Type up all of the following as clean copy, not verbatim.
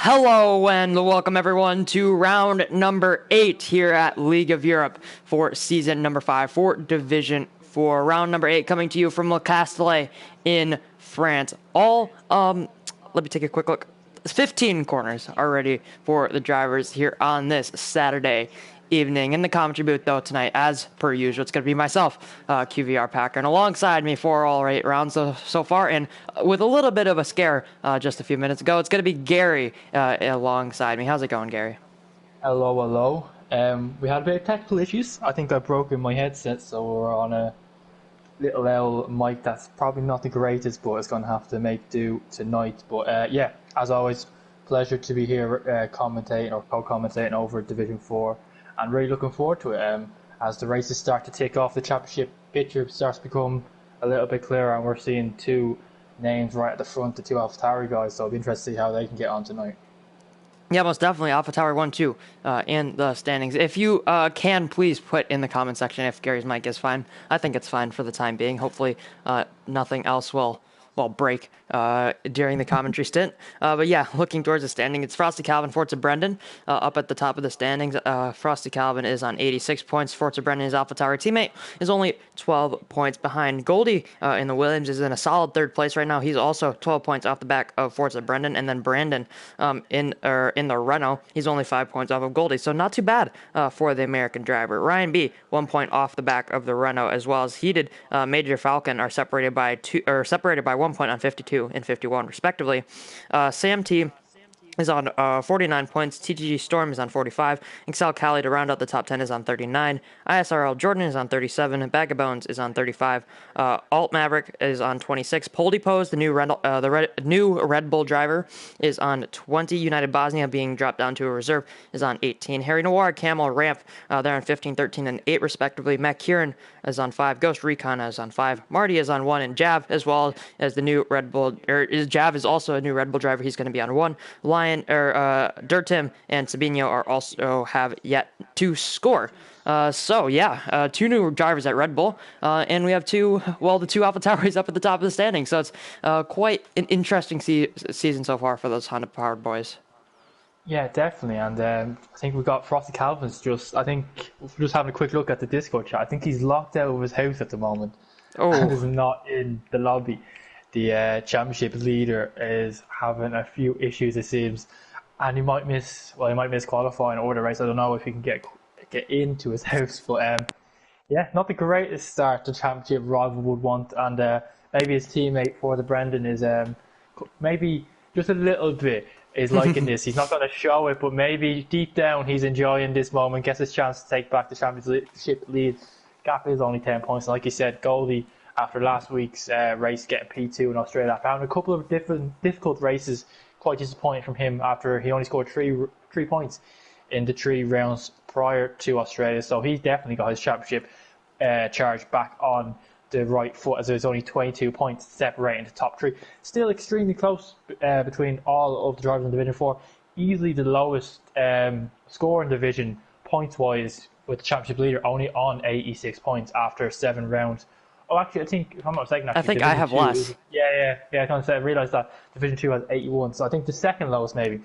Hello and welcome everyone to round number 8 here at League of Europe for season number 5 for Division 4. Round number 8 coming to you from Le Castellet in France. Let me take a quick look. 15 corners are ready for the drivers here on this Saturday evening. In the commentary booth, though, tonight, as per usual, it's going to be myself, QVR Packer, and alongside me for all 8 rounds so far, and with a little bit of a scare just a few minutes ago, it's going to be Gary alongside me. How's it going, Gary? Hello, hello. We had a bit of technical issues. I think I broke in my headset, so we're on a little L mic that's probably not the greatest, but it's going to have to make do tonight. But yeah, as always, pleasure to be here commentating or co-commentating over Division 4, and really looking forward to it. As the races start to tick off, the championship picture starts to become a little bit clearer, and we're seeing 2 names right at the front, the 2 AlphaTauri guys, so it'll be interesting to see how they can get on tonight. Yeah, most definitely. AlphaTauri 1-2 in the standings. If you can, please put in the comment section if Gary's mic is fine. I think it's fine for the time being. Hopefully nothing else will break during the commentary stint. But yeah, looking towards the standing, it's Frosty Calvin, Forza Brendan up at the top of the standings. Frosty Calvin is on 86 points. Forza Brendan, his AlphaTauri teammate, is only 12 points behind. Goldie in the Williams is in a solid 3rd place right now. He's also 12 points off the back of Forza Brendan. And then Brandon in the Renault, he's only 5 points off of Goldie. So not too bad for the American driver. Ryan B, 1 point off the back of the Renault, as well as Heated Major Falcon are separated by 1 point on 52 and 51 respectively. Sam T is on 49 points. TTG Storm is on 45. Excel Cali to round out the top 10 is on 39. ISRL Jordan is on 37. Bag of Bones is on 35. Alt Maverick is on 26. Poldy Pose, the new Red Bull driver, is on 20. United Bosnia, being dropped down to a reserve, is on 18. Harry Noir, Camel, Ramp, they're on 15, 13, and 8 respectively. Matt Kieran is on 5. Ghost Recon is on 5. Marty is on 1. And Jav, as well as the new Red Bull, Jav is also a new Red Bull driver. He's going to be on 1. Dirtim and Sabino are also have yet to score. So yeah, 2 new drivers at Red Bull, and we have the 2 AlphaTauris up at the top of the standing. So it's quite an interesting season so far for those Honda-powered boys. Yeah, definitely. And I think we've got Frosty Calvin's just having a quick look at the Discord chat. I think he's locked out of his house at the moment. Oh. And is not in the lobby. The championship leader is having a few issues, it seems, and he might miss qualifying or the race. I don't know if he can get into his house, but yeah, not the greatest start the championship rival would want, and maybe his teammate for the Brendan is maybe just a little bit is liking this. He's not going to show it, but maybe deep down he's enjoying this moment, gets his chance to take back the championship lead. Gap is only 10 points, like you said, Goldie, after last week's race getting P2 in Australia, after having a couple of difficult races, quite disappointing from him after he only scored 3 points in the 3 rounds prior to Australia. So he's definitely got his championship charge back on the right foot, as there's only 22 points separating the top 3. Still extremely close between all of the drivers in Division 4. Easily the lowest score in Division points-wise, with the championship leader only on 86 points after 7 rounds. Oh, actually, I think, if I'm not mistaken, I think I have less. Yeah. I realised that Division 2 has 81, so I think the second lowest maybe.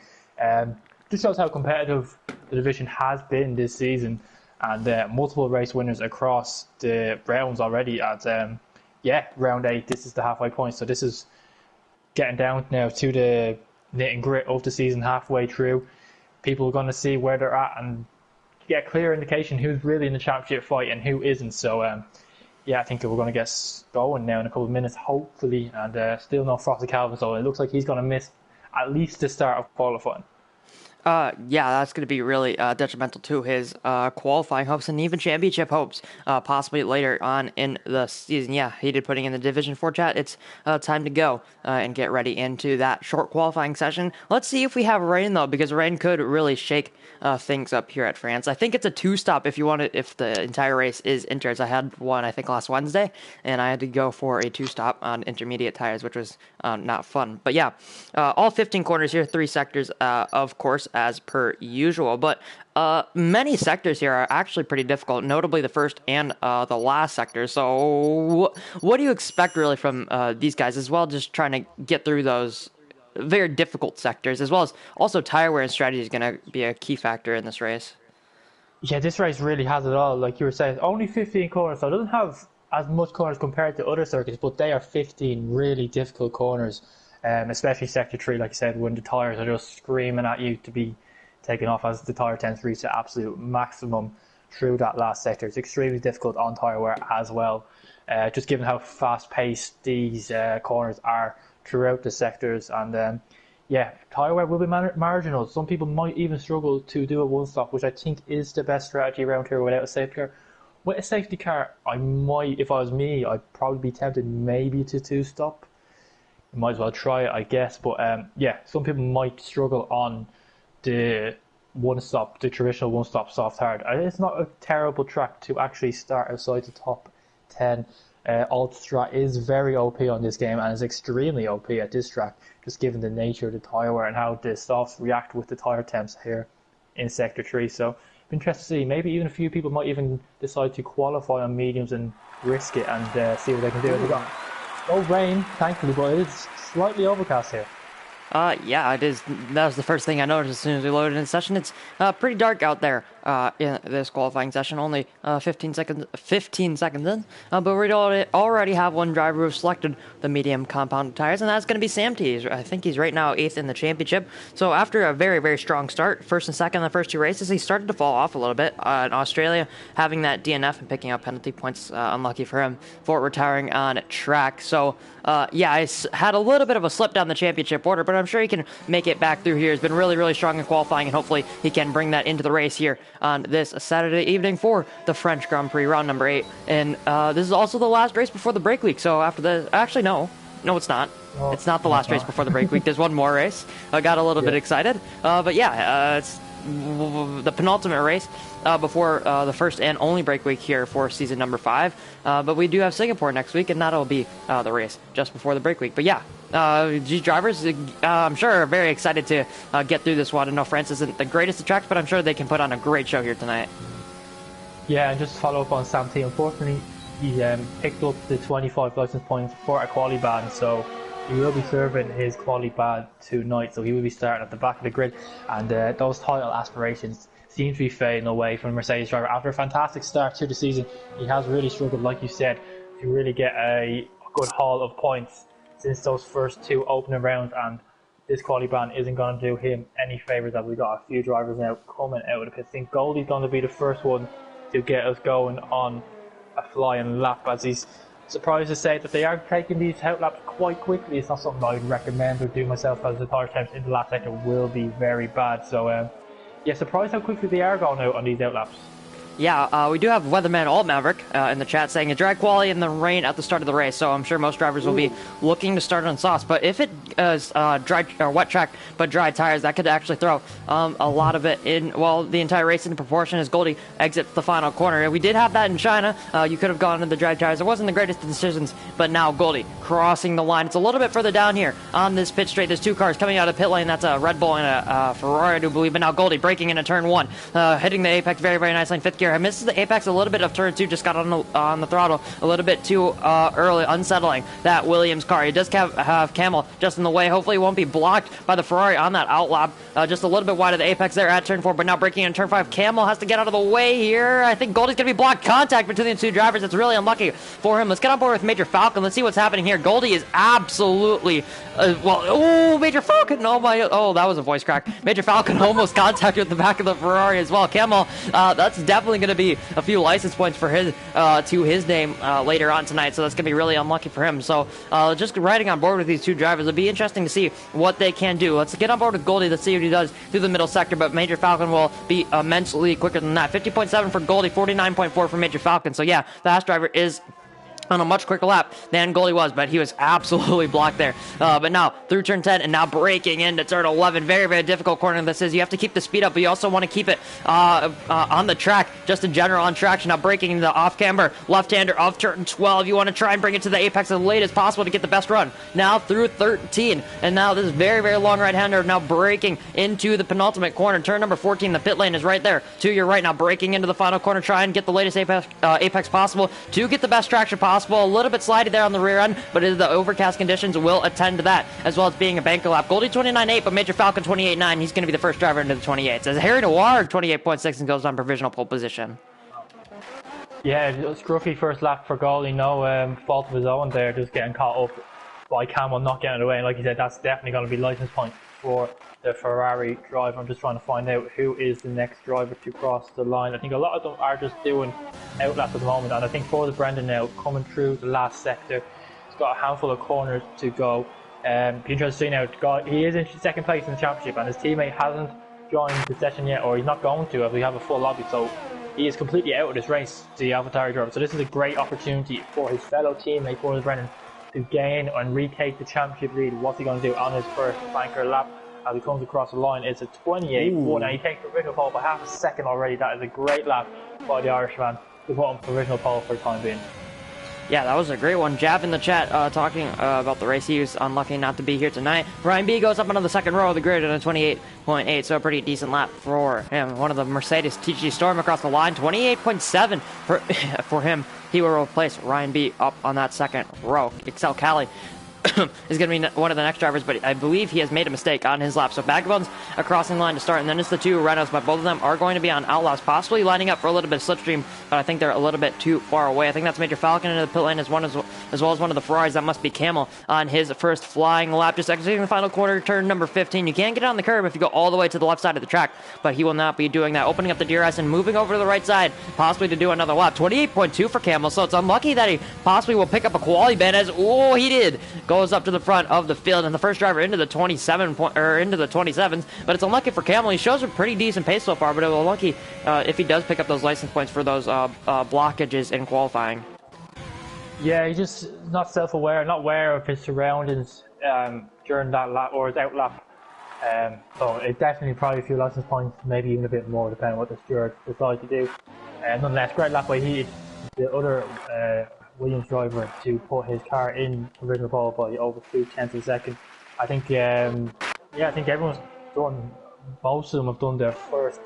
Just shows how competitive the division has been this season, and multiple race winners across the rounds already at, round 8. This is the halfway point, so this is getting down now to the knit and grit of the season halfway through. People are going to see where they're at and get a clear indication who's really in the championship fight and who isn't. So, yeah, I think we're going to get going now in a couple of minutes, hopefully, and still no Frosty Calvin, so it looks like he's going to miss at least the start of qualifying. Yeah, that's going to be really detrimental to his qualifying hopes and even championship hopes, possibly later on in the season. Yeah, he did putting in the Division 4 chat. It's time to go and get ready into that short qualifying session. Let's see if we have rain, though, because rain could really shake things up here at France. I think it's a 2-stop if the entire race is inters. I had one, I think, last Wednesday, and I had to go for a 2-stop on intermediate tires, which was not fun. But yeah, all 15 corners here, 3 sectors, of course, as per usual, but many sectors here are actually pretty difficult, notably the first and the last sector. So what do you expect really from these guys as well, just trying to get through those very difficult sectors, as well as also tire wear and strategy is going to be a key factor in this race. Yeah, this race really has it all. Like you were saying, only 15 corners, so it doesn't have as much corners compared to other circuits, but they are 15 really difficult corners, especially Sector 3, like you said, when the tyres are just screaming at you to be taken off as the tyre tends to reach the absolute maximum through that last sector. It's extremely difficult on tyre wear as well, just given how fast-paced these corners are throughout the sectors. And yeah, tyre wear will be marginal. Some people might even struggle to do a one-stop, which I think is the best strategy around here without a safety car. With a safety car, I might, if I was me, I'd probably be tempted maybe to two-stop. You might as well try it, I guess. But yeah, some people might struggle on the one-stop, the traditional one-stop soft-hard. It's not a terrible track to actually start outside the top 10. Altstrat is very OP on this game and is extremely OP at this track, just given the nature of the tyre wear and how the softs react with the tyre temps here in Sector 3. So, interested to see. Maybe even a few people might even decide to qualify on mediums and risk it and see what they can do. They got no rain, thankfully, but it is slightly overcast here. Yeah, it is. That was the first thing I noticed as soon as we loaded in session. It's pretty dark out there in this qualifying session, only 15 seconds in. But we already have one driver who's selected the medium compound tires, and that's going to be Sam T. I think he's right now 8th in the championship. So after a very, very strong start, first and second in the first two races, he started to fall off a little bit. In Australia, having that DNF and picking up penalty points, unlucky for him for retiring on track. So yeah, I had a little bit of a slip down the championship order, but I'm sure he can make it back through here. He's been really, really strong in qualifying, and hopefully he can bring that into the race here on this Saturday evening for the French Grand Prix, round number 8. And this is also the last race before the break week. So after the... Actually, no, it's not. It's not the last race before the break week. There's one more race. I got a little bit excited. But yeah, it's the penultimate race before the first and only break week here for season number 5. But we do have Singapore next week, and that'll be the race just before the break week. But yeah, these drivers, I'm sure, are very excited to get through this one. I know France isn't the greatest at tracks, but I'm sure they can put on a great show here tonight. Yeah, and just to follow up on Sam T, unfortunately, he picked up the 25 license points for a quali ban, so he will be serving his quali ban tonight, so he will be starting at the back of the grid, and those title aspirations seem to be fading away from the Mercedes driver. After a fantastic start to the season, he has really struggled, like you said, to really get a good haul of points since those first two opening rounds, and this quali ban isn't going to do him any favours, as we got a few drivers now coming out of the pits. I think Goldie's going to be the first one to get us going on a flying lap, as he's surprised to say that they are taking these out laps quite quickly. It's not something I would recommend or do myself, as the tyre temps in the last sector will be very bad. So yeah, surprised how quickly they are going out on these out laps. Yeah, we do have Weatherman Alt Maverick in the chat saying a drag quality in the rain at the start of the race, so I'm sure most drivers will be looking to start on softs. But if it is dry or wet track but dry tires, that could actually throw a lot of it in, well, the entire race into proportion as Goldie exits the final corner. We did have that in China. You could have gone into the dry tires. It wasn't the greatest of decisions, but now Goldie crossing the line. It's a little bit further down here on this pit straight. There's two cars coming out of pit lane. That's a Red Bull and a Ferrari, I do believe. But now Goldie breaking into turn 1, hitting the apex very, very nicely in 5th gear. I misses the apex a little bit of turn 2, just got on the throttle a little bit too early, unsettling that Williams car. He does have Camel just in the way. Hopefully he won't be blocked by the Ferrari on that outlap. Just a little bit wide of the apex there at turn 4, but now breaking in turn 5. Camel has to get out of the way here. I think Goldie's going to be blocked. Contact between the two drivers. It's really unlucky for him. Let's get on board with Major Falcon. Let's see what's happening here. Goldie is absolutely Major Falcon. Oh, that was a voice crack. Major Falcon almost contacted the back of the Ferrari as well. Camel, that's definitely going to be a few license points for his to his name later on tonight, so that's going to be really unlucky for him. So just riding on board with these two drivers, it'll be interesting to see what they can do. Let's get on board with Goldie. Let's see what he does through the middle sector, but Major Falcon will be immensely quicker than that. 50.7 for Goldie, 49.4 for Major Falcon. So yeah, the Fast driver is on a much quicker lap than Goldie was, but he was absolutely blocked there. But now through turn 10 and now breaking into turn 11. Very, very difficult corner this is. You have to keep the speed up, but you also want to keep it on the track, just in general on traction. Now breaking into the off-camber left-hander of turn 12. You want to try and bring it to the apex as late as possible to get the best run. Now through 13, and now this very, very long right-hander now breaking into the penultimate corner. Turn number 14, the pit lane is right there to your right. Now breaking into the final corner. Try and get the latest apex possible to get the best traction possible possible. A little bit slidey there on the rear end, but the overcast conditions will attend to that, as well as being a banker lap. Goldie 29.8, but Major Falcon 28.9. He's going to be the first driver into the 28s. As Harry Noir 28.6 and goes on provisional pole position. Yeah, scruffy first lap for Goldie. No fault of his own there, just getting caught up by Camel, not getting it away. And like you said, that's definitely going to be license point for the Ferrari driver. I'm just trying to find out who is the next driver to cross the line. I think a lot of them are just doing outlaps at the moment, and I think for the Brendan now coming through the last sector, he's got a handful of corners to go. Be interesting to see now. He is in second place in the championship, and his teammate hasn't joined the session yet, or he's not going to if we have a full lobby. So he is completely out of this race, the AlphaTauri driver. So this is a great opportunity for his fellow teammate, for Brendan, to gain and retake the championship lead. What's he going to do on his first flanker lap? As he comes across the line, it's a 28-1, and he takes the provisional pole by half a second already. That is a great lap by the Irishman to put on provisional pole for the time being. Yeah, that was a great one. Jav in the chat talking about the race. He was unlucky not to be here tonight. Ryan B goes up into the second row of the grid in a 28.8, so a pretty decent lap for him. One of the Mercedes TG Storm across the line, 28.7 for him. He will replace Ryan B up on that second row. Excel Cali is going to be one of the next drivers, but I believe he has made a mistake on his lap. So Vagabond's a crossing line to start, and then it's the two Renaults, but both of them are going to be on outlaws, possibly lining up for a little bit of slipstream, but I think they're a little bit too far away. I think that's Major Falcon into the pit lane as well as one of the Ferraris. That must be Camel on his first flying lap, just exiting the final quarter, turn number 15. You can get on the curb if you go all the way to the left side of the track, but he will not be doing that. Opening up the DRS and moving over to the right side, possibly to do another lap. 28.2 for Camel, so it's unlucky that he possibly will pick up a quality ban, as he did. Goes up to the front of the field, and the first driver into the 27s, but it's unlucky for Camel. He shows a pretty decent pace so far, but it's unlucky if he does pick up those license points for those blockages in qualifying. Yeah, he's just not self-aware, not aware of his surroundings during that lap or his out lap. So it definitely probably a few license points, maybe even a bit more, depending on what the steward decides to do. Nonetheless, great lap by Heated, the other Williams driver, to put his car in provisional pole by over 0.2 of a second. I think, I think everyone's done. Most of them have done their first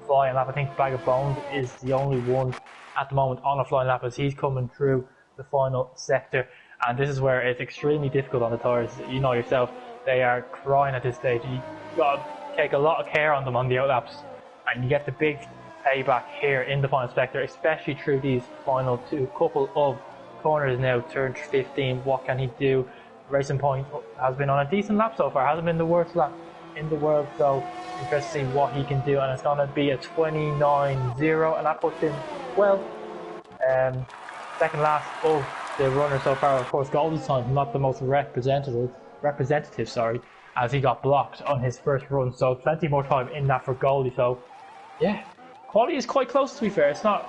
flying lap. I think Bag of Bones is the only one at the moment on a flying lap, as he's coming through the final sector. And this is where it's extremely difficult on the tyres. You know yourself, they are crying at this stage. You got to take a lot of care on them on the outlaps, and you get the big payback here in the final sector, especially through these final couple of corners now. Turn 15, what can he do? Racing Point has been on a decent lap so far, hasn't been the worst lap in the world, so interesting to see what he can do, and it's going to be a 29.0, and that puts him second last of the runner so far. Of course, Goldie's time not the most representative, as he got blocked on his first run, so plenty more time in that for Goldie. So yeah, quality is quite close, to be fair. It's not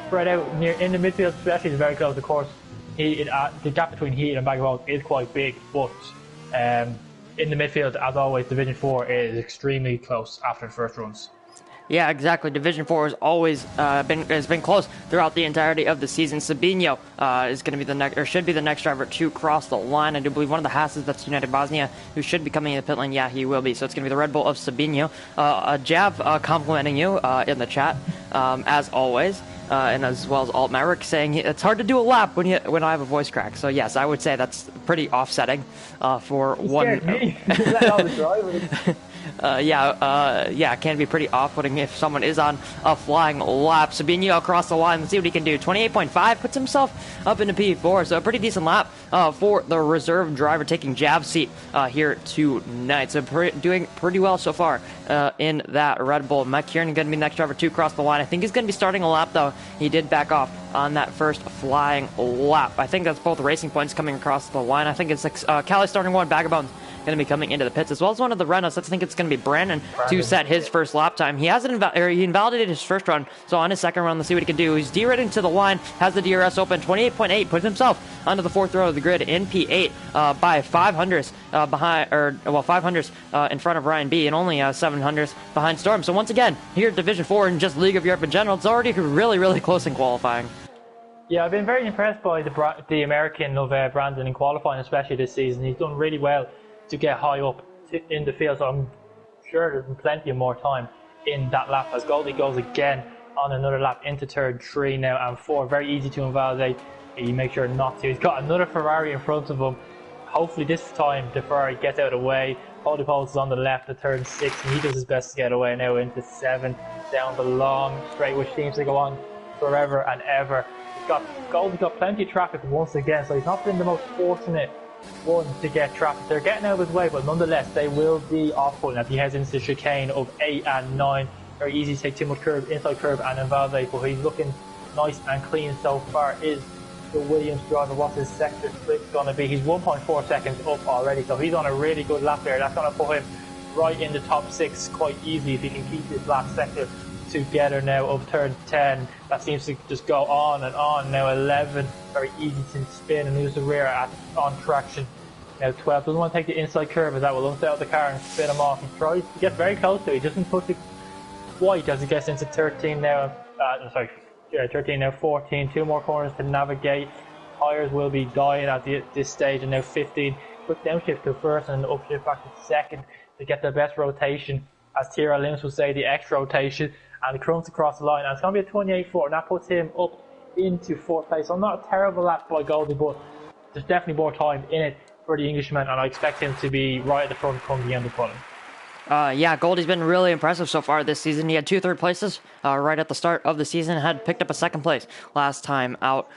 spread out near in the midfield, especially is very close. Of course, the gap between Heat and Bag of Bones is quite big, but in the midfield, as always, Division 4 is extremely close after the first runs. Yeah, exactly. Division 4 has always been close throughout the entirety of the season. Sabino is going to be the next, or should be the next driver to cross the line. I do believe one of the Hasses, that's United Bosnia, who should be coming in the pit lane. Yeah, he will be. So it's going to be the Red Bull of Sabino. Jav complimenting you in the chat, as always. And as well as Alt Maverick saying it's hard to do a lap when I have a voice crack. So yes, I would say that's pretty offsetting for one. Me. Let all the drivers. It can be pretty off-putting if someone is on a flying lap. Sabino across the line. Let's see what he can do. 28.5 puts himself up into P4, so a pretty decent lap for the reserve driver taking Jav's seat here tonight. So doing pretty well so far in that Red Bull. Mike Kieran going to be the next driver to cross the line. I think he's going to be starting a lap, though. He did back off on that first flying lap. I think that's both racing points coming across the line. I think it's Cali starting one, Vagabond going to be coming into the pits, as well as one of the Renaults. I think it's going to be Brandon to set his first lap time. He hasn't he invalidated his first run, so on his second run, let's see what he can do. He's de-rating to the line, has the DRS open, 28.8, puts himself onto the fourth row of the grid in P8 by 500s in front of Ryan B, and only 700s behind Storm. So once again, here at Division 4 and just League of Europe in general, it's already really, really close in qualifying. Yeah, I've been very impressed by the American of Brandon in qualifying, especially this season. He's done really well to get high up in the field, so I'm sure there's plenty of more time in that lap as Goldie goes again on another lap into turn 3 now, and 4 very easy to invalidate. You make sure not to. He's got another Ferrari in front of him. Hopefully this time the Ferrari gets out of the way. Holy Poles is on the left at turn 6, and he does his best to get away now into 7 down the long straight, which seems to go on forever and ever. Goldie's got plenty of traffic once again, so he's not been the most fortunate one to get traffic. They're getting out of his way, but nonetheless they will be off-putting as he heads into the chicane of 8 and 9. Very easy to take too much curb, inside curb, and invalidate, but he's looking nice and clean so far. Is the Williams driver? What's his sector split going to be? He's 1.4 seconds up already, so he's on a really good lap there. That's going to put him right in the top 6 quite easily if he can keep this last sector together now of turn 10. That seems to just go on and on. Now 11, very easy to spin and lose the rear on traction. Now 12 doesn't want to take the inside curve, as that will unsettle the car and spin him off. He tries to get very close to it, he doesn't touch it quite as he gets into 13 now. 13 now, 14, 2 more corners to navigate. Tyres will be dying at this stage, and now 15. Quick downshift to first and upshift back to second to get the best rotation, as Tyrrell Lims would say, the X rotation, and crunch across the line. And it's going to be a 28-4, and that puts him up into 4th place. So not a terrible lap by Goldie, but there's definitely more time in it for the Englishman, and I expect him to be right at the front come the end of the qualifying. Yeah, Goldie's been really impressive so far this season. He had 2 third places right at the start of the season, had picked up a 2nd place last time out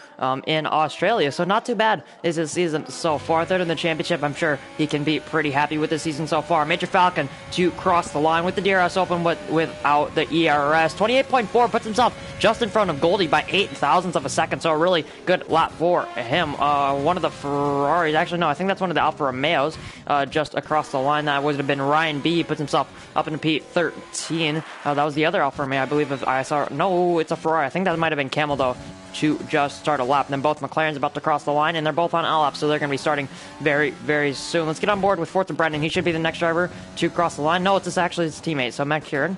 in Australia. So not too bad is his season so far. 3rd in the championship. I'm sure he can be pretty happy with his season so far. Major Falcon to cross the line with the DRS Open without the ERS. 28.4 puts himself just in front of Goldie by 8 thousandths of a second. So a really good lap for him. One of the Ferraris, actually no, I think that's one of the Alfa Romeos just across the line. That would have been Ryan B. Puts himself up into P13. That was the other Alfa Romeo, I believe, of ISR. No, it's a Ferrari. I think that might have been Camel, though, to just start a lap. And then both McLaren's about to cross the line, and they're both on LF, so they're going to be starting very, very soon. Let's get on board with Forza Brendan. He should be the next driver to cross the line. No, it's actually his teammate, so Matt Kieran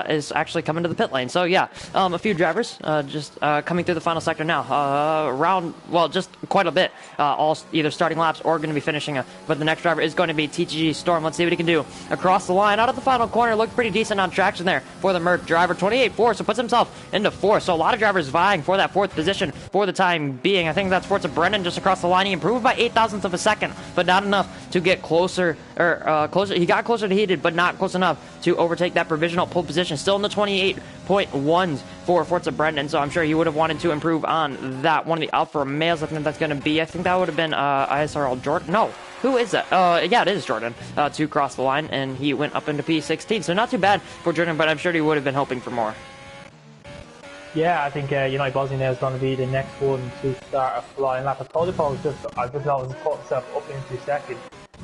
is actually coming to the pit lane. So yeah, a few drivers just coming through the final sector now. Just quite a bit. All either starting laps or going to be finishing. But the next driver is going to be TTG Storm. Let's see what he can do across the line. Out of the final corner, looked pretty decent on traction there for the Merc driver. 28.4, so puts himself into 4th. So a lot of drivers vying for that 4th position for the time being. I think that's Forza Brennan just across the line. He improved by 8 thousandths of a second, but not enough to get closer. Closer. He got closer to heated, but not close enough to overtake that provisional pole position. Still in the 28.1s for Forza Brendan, so I'm sure he would have wanted to improve on that. One of the Alfa Romeos, I think that's going to be. I think that would have been ISRL Jordan. No, who is that? Yeah, it is Jordan to cross the line, and he went up into P16. So not too bad for Jordan, but I'm sure he would have been hoping for more. Yeah, I think United Bosnia now is going to be the next one to start a flying lap. I just always put himself up into 2nd,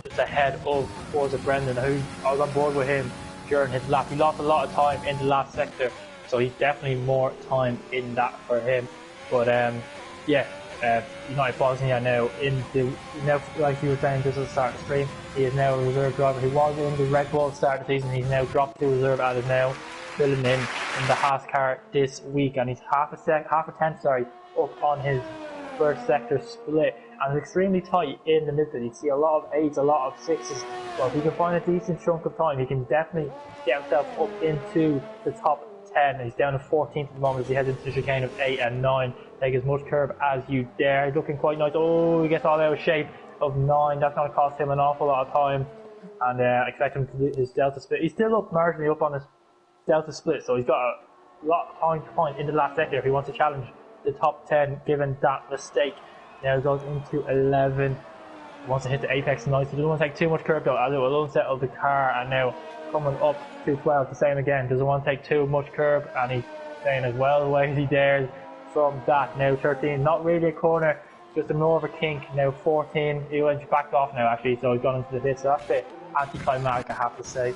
just ahead of Forza Brendan, who I was on board with him during his lap. He lost a lot of time in the last sector, so he's definitely more time in that for him. But United Bosnia now like you were saying just at the start of the stream, he is now a reserve driver. He was in the Red Bull start of the season. He's now dropped to reserve and is now filling in the Haas car this week, and he's half a tenth up on his first sector split, and it's extremely tight in the middle. You see a lot of 8s, a lot of 6s. So if he can find a decent chunk of time, he can definitely get himself up into the top 10. He's down to 14th at the moment as he heads into the chicane of 8 and 9. Take as much curb as you dare. He's looking quite nice. Oh, he gets all out of shape of 9. That's going to cost him an awful lot of time, and I expect him to do his delta split. He's still marginally up on his delta split, so he's got a lot of time to find in the last sector if he wants to challenge the top 10 given that mistake. Now he goes into 11. He wants to hit the apex nice. He doesn't want to take too much curb though, as it will unsettle the car. And now coming up to 12, the same again. Doesn't want to take too much curb, and he's staying as well away as he dares from that. Now 13, not really a corner, just a more of a kink. Now 14, he went backed off now actually, so he's gone into the pit. So that's a bit anticlimactic, I have to say.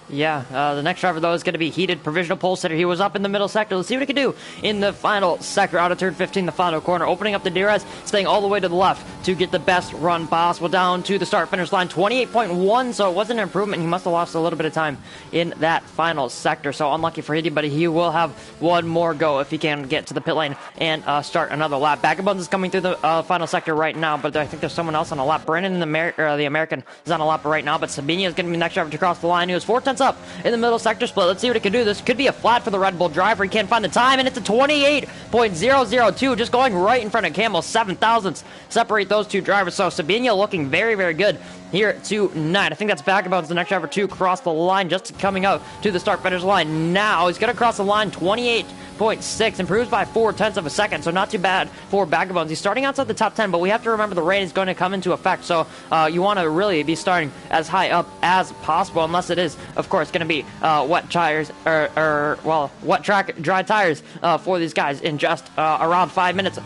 Yeah, the next driver, though, is going to be heated provisional pole sitter. He was up in the middle sector. Let's see what he can do in the final sector out of turn 15, the final corner. Opening up the DRS, staying all the way to the left to get the best run possible down to the start-finish line. 28.1, so it wasn't an improvement. He must have lost a little bit of time in that final sector. So unlucky for Heaty, but he will have one more go if he can get to the pit lane and start another lap. Vagabonds is coming through the final sector right now, but I think there's someone else on a lap. Brandon, the American, is on a lap right now, but Sabini is going to be the next driver to cross the line. He was 4/10 tenths up in the middle sector split. Let's see what it can do. This could be a flat for the Red Bull driver. He can't find the time, and it's a 28.002, just going right in front of Campbell. 7 thousandths separate those two drivers. So Sabino looking very, very good here tonight. I think that's Vagabond's the next driver to cross the line, just coming out to the start finish line now. He's going to cross the line 28.6, improves by 0.4 of a second, so not too bad for Vagabonds. He's starting outside the top 10, but we have to remember the rain is going to come into effect, so you want to really be starting as high up as possible, unless it is, of course, going to be wet tires, wet track, dry tires for these guys in just around 5 minutes.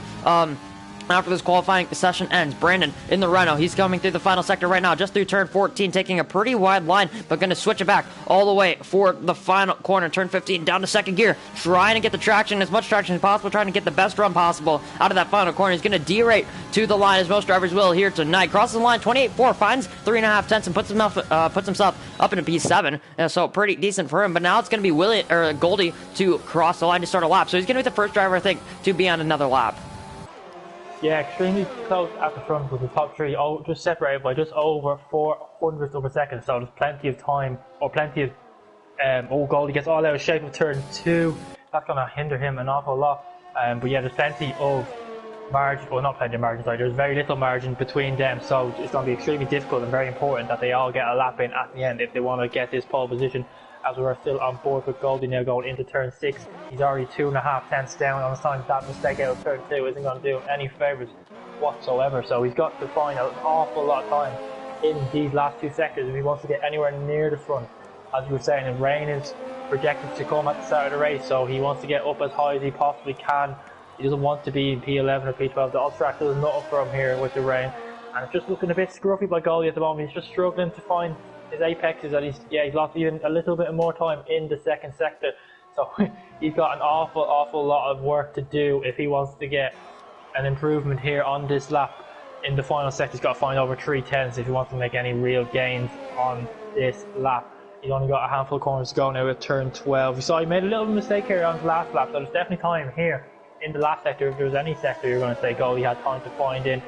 After this qualifying session ends, Brandon in the Renault. He's coming through the final sector right now, just through turn 14, taking a pretty wide line, but going to switch it back all the way for the final corner, turn 15, down to second gear, trying to get the traction, as much traction as possible, trying to get the best run possible out of that final corner. He's going to derate to the line, as most drivers will here tonight. Crosses the line, 28.4, finds 3.5 tenths, and puts himself up into P7. So pretty decent for him. But now it's going to be Goldie to cross the line to start a lap. So he's going to be the first driver, I think, to be on another lap. Yeah, extremely close at the front with the top three, just separated by just over 0.04 of a second. So there's plenty of time, or plenty of. Goldie gets all out of shape of turn 2. That's going to hinder him an awful lot. But yeah, there's plenty of margin, well, not plenty of margin, sorry, there's very little margin between them. So it's going to be extremely difficult and very important that they all get a lap in at the end if they want to get this pole position. As we're still on board with Goldie now going into turn 6. He's already 2.5 tenths down on the sign. That mistake out of turn 2 isn't going to do any favours whatsoever. So he's got to find an awful lot of time in these last 2 sectors if he wants to get anywhere near the front. As you were saying, the rain is projected to come at the start of the race, so he wants to get up as high as he possibly can. He doesn't want to be in P11 or P12. The track does nothing for him here with the rain. And it's just looking a bit scruffy by Goldie at the moment. He's just struggling to find his apexes, and he's lost even a little bit more time in the second sector, so he's got an awful lot of work to do if he wants to get an improvement here on this lap. In the final sector, he's got to find over 3 tenths if he wants to make any real gains on this lap. He's only got a handful of corners to go now at turn 12. You saw he made a little mistake here on the last lap, so there's definitely time here in the last sector. If there's any sector you're going to say Goldie had time to find in,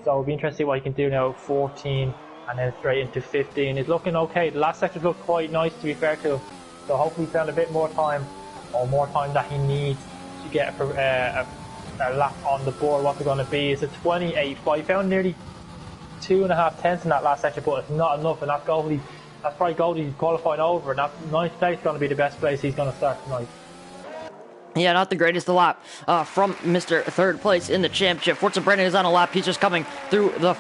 so it'll be interesting to see what he can do now at 14 and then straight into 15. It's looking okay. The last sector looked quite nice, to be fair to him, so hopefully he's found a bit more time, or more time that he needs to get a lap on the board. What's it going to be? It's a 28.5. He found nearly 2.5 tenths in that last section, but it's not enough, and that's Goldie. That's probably Goldie qualifying over, and that 9th place is going to be the best place he's going to start tonight. Yeah, not the greatest lap from Mr. Third Place in the championship. Forza Brennan is on a lap. He's just coming through the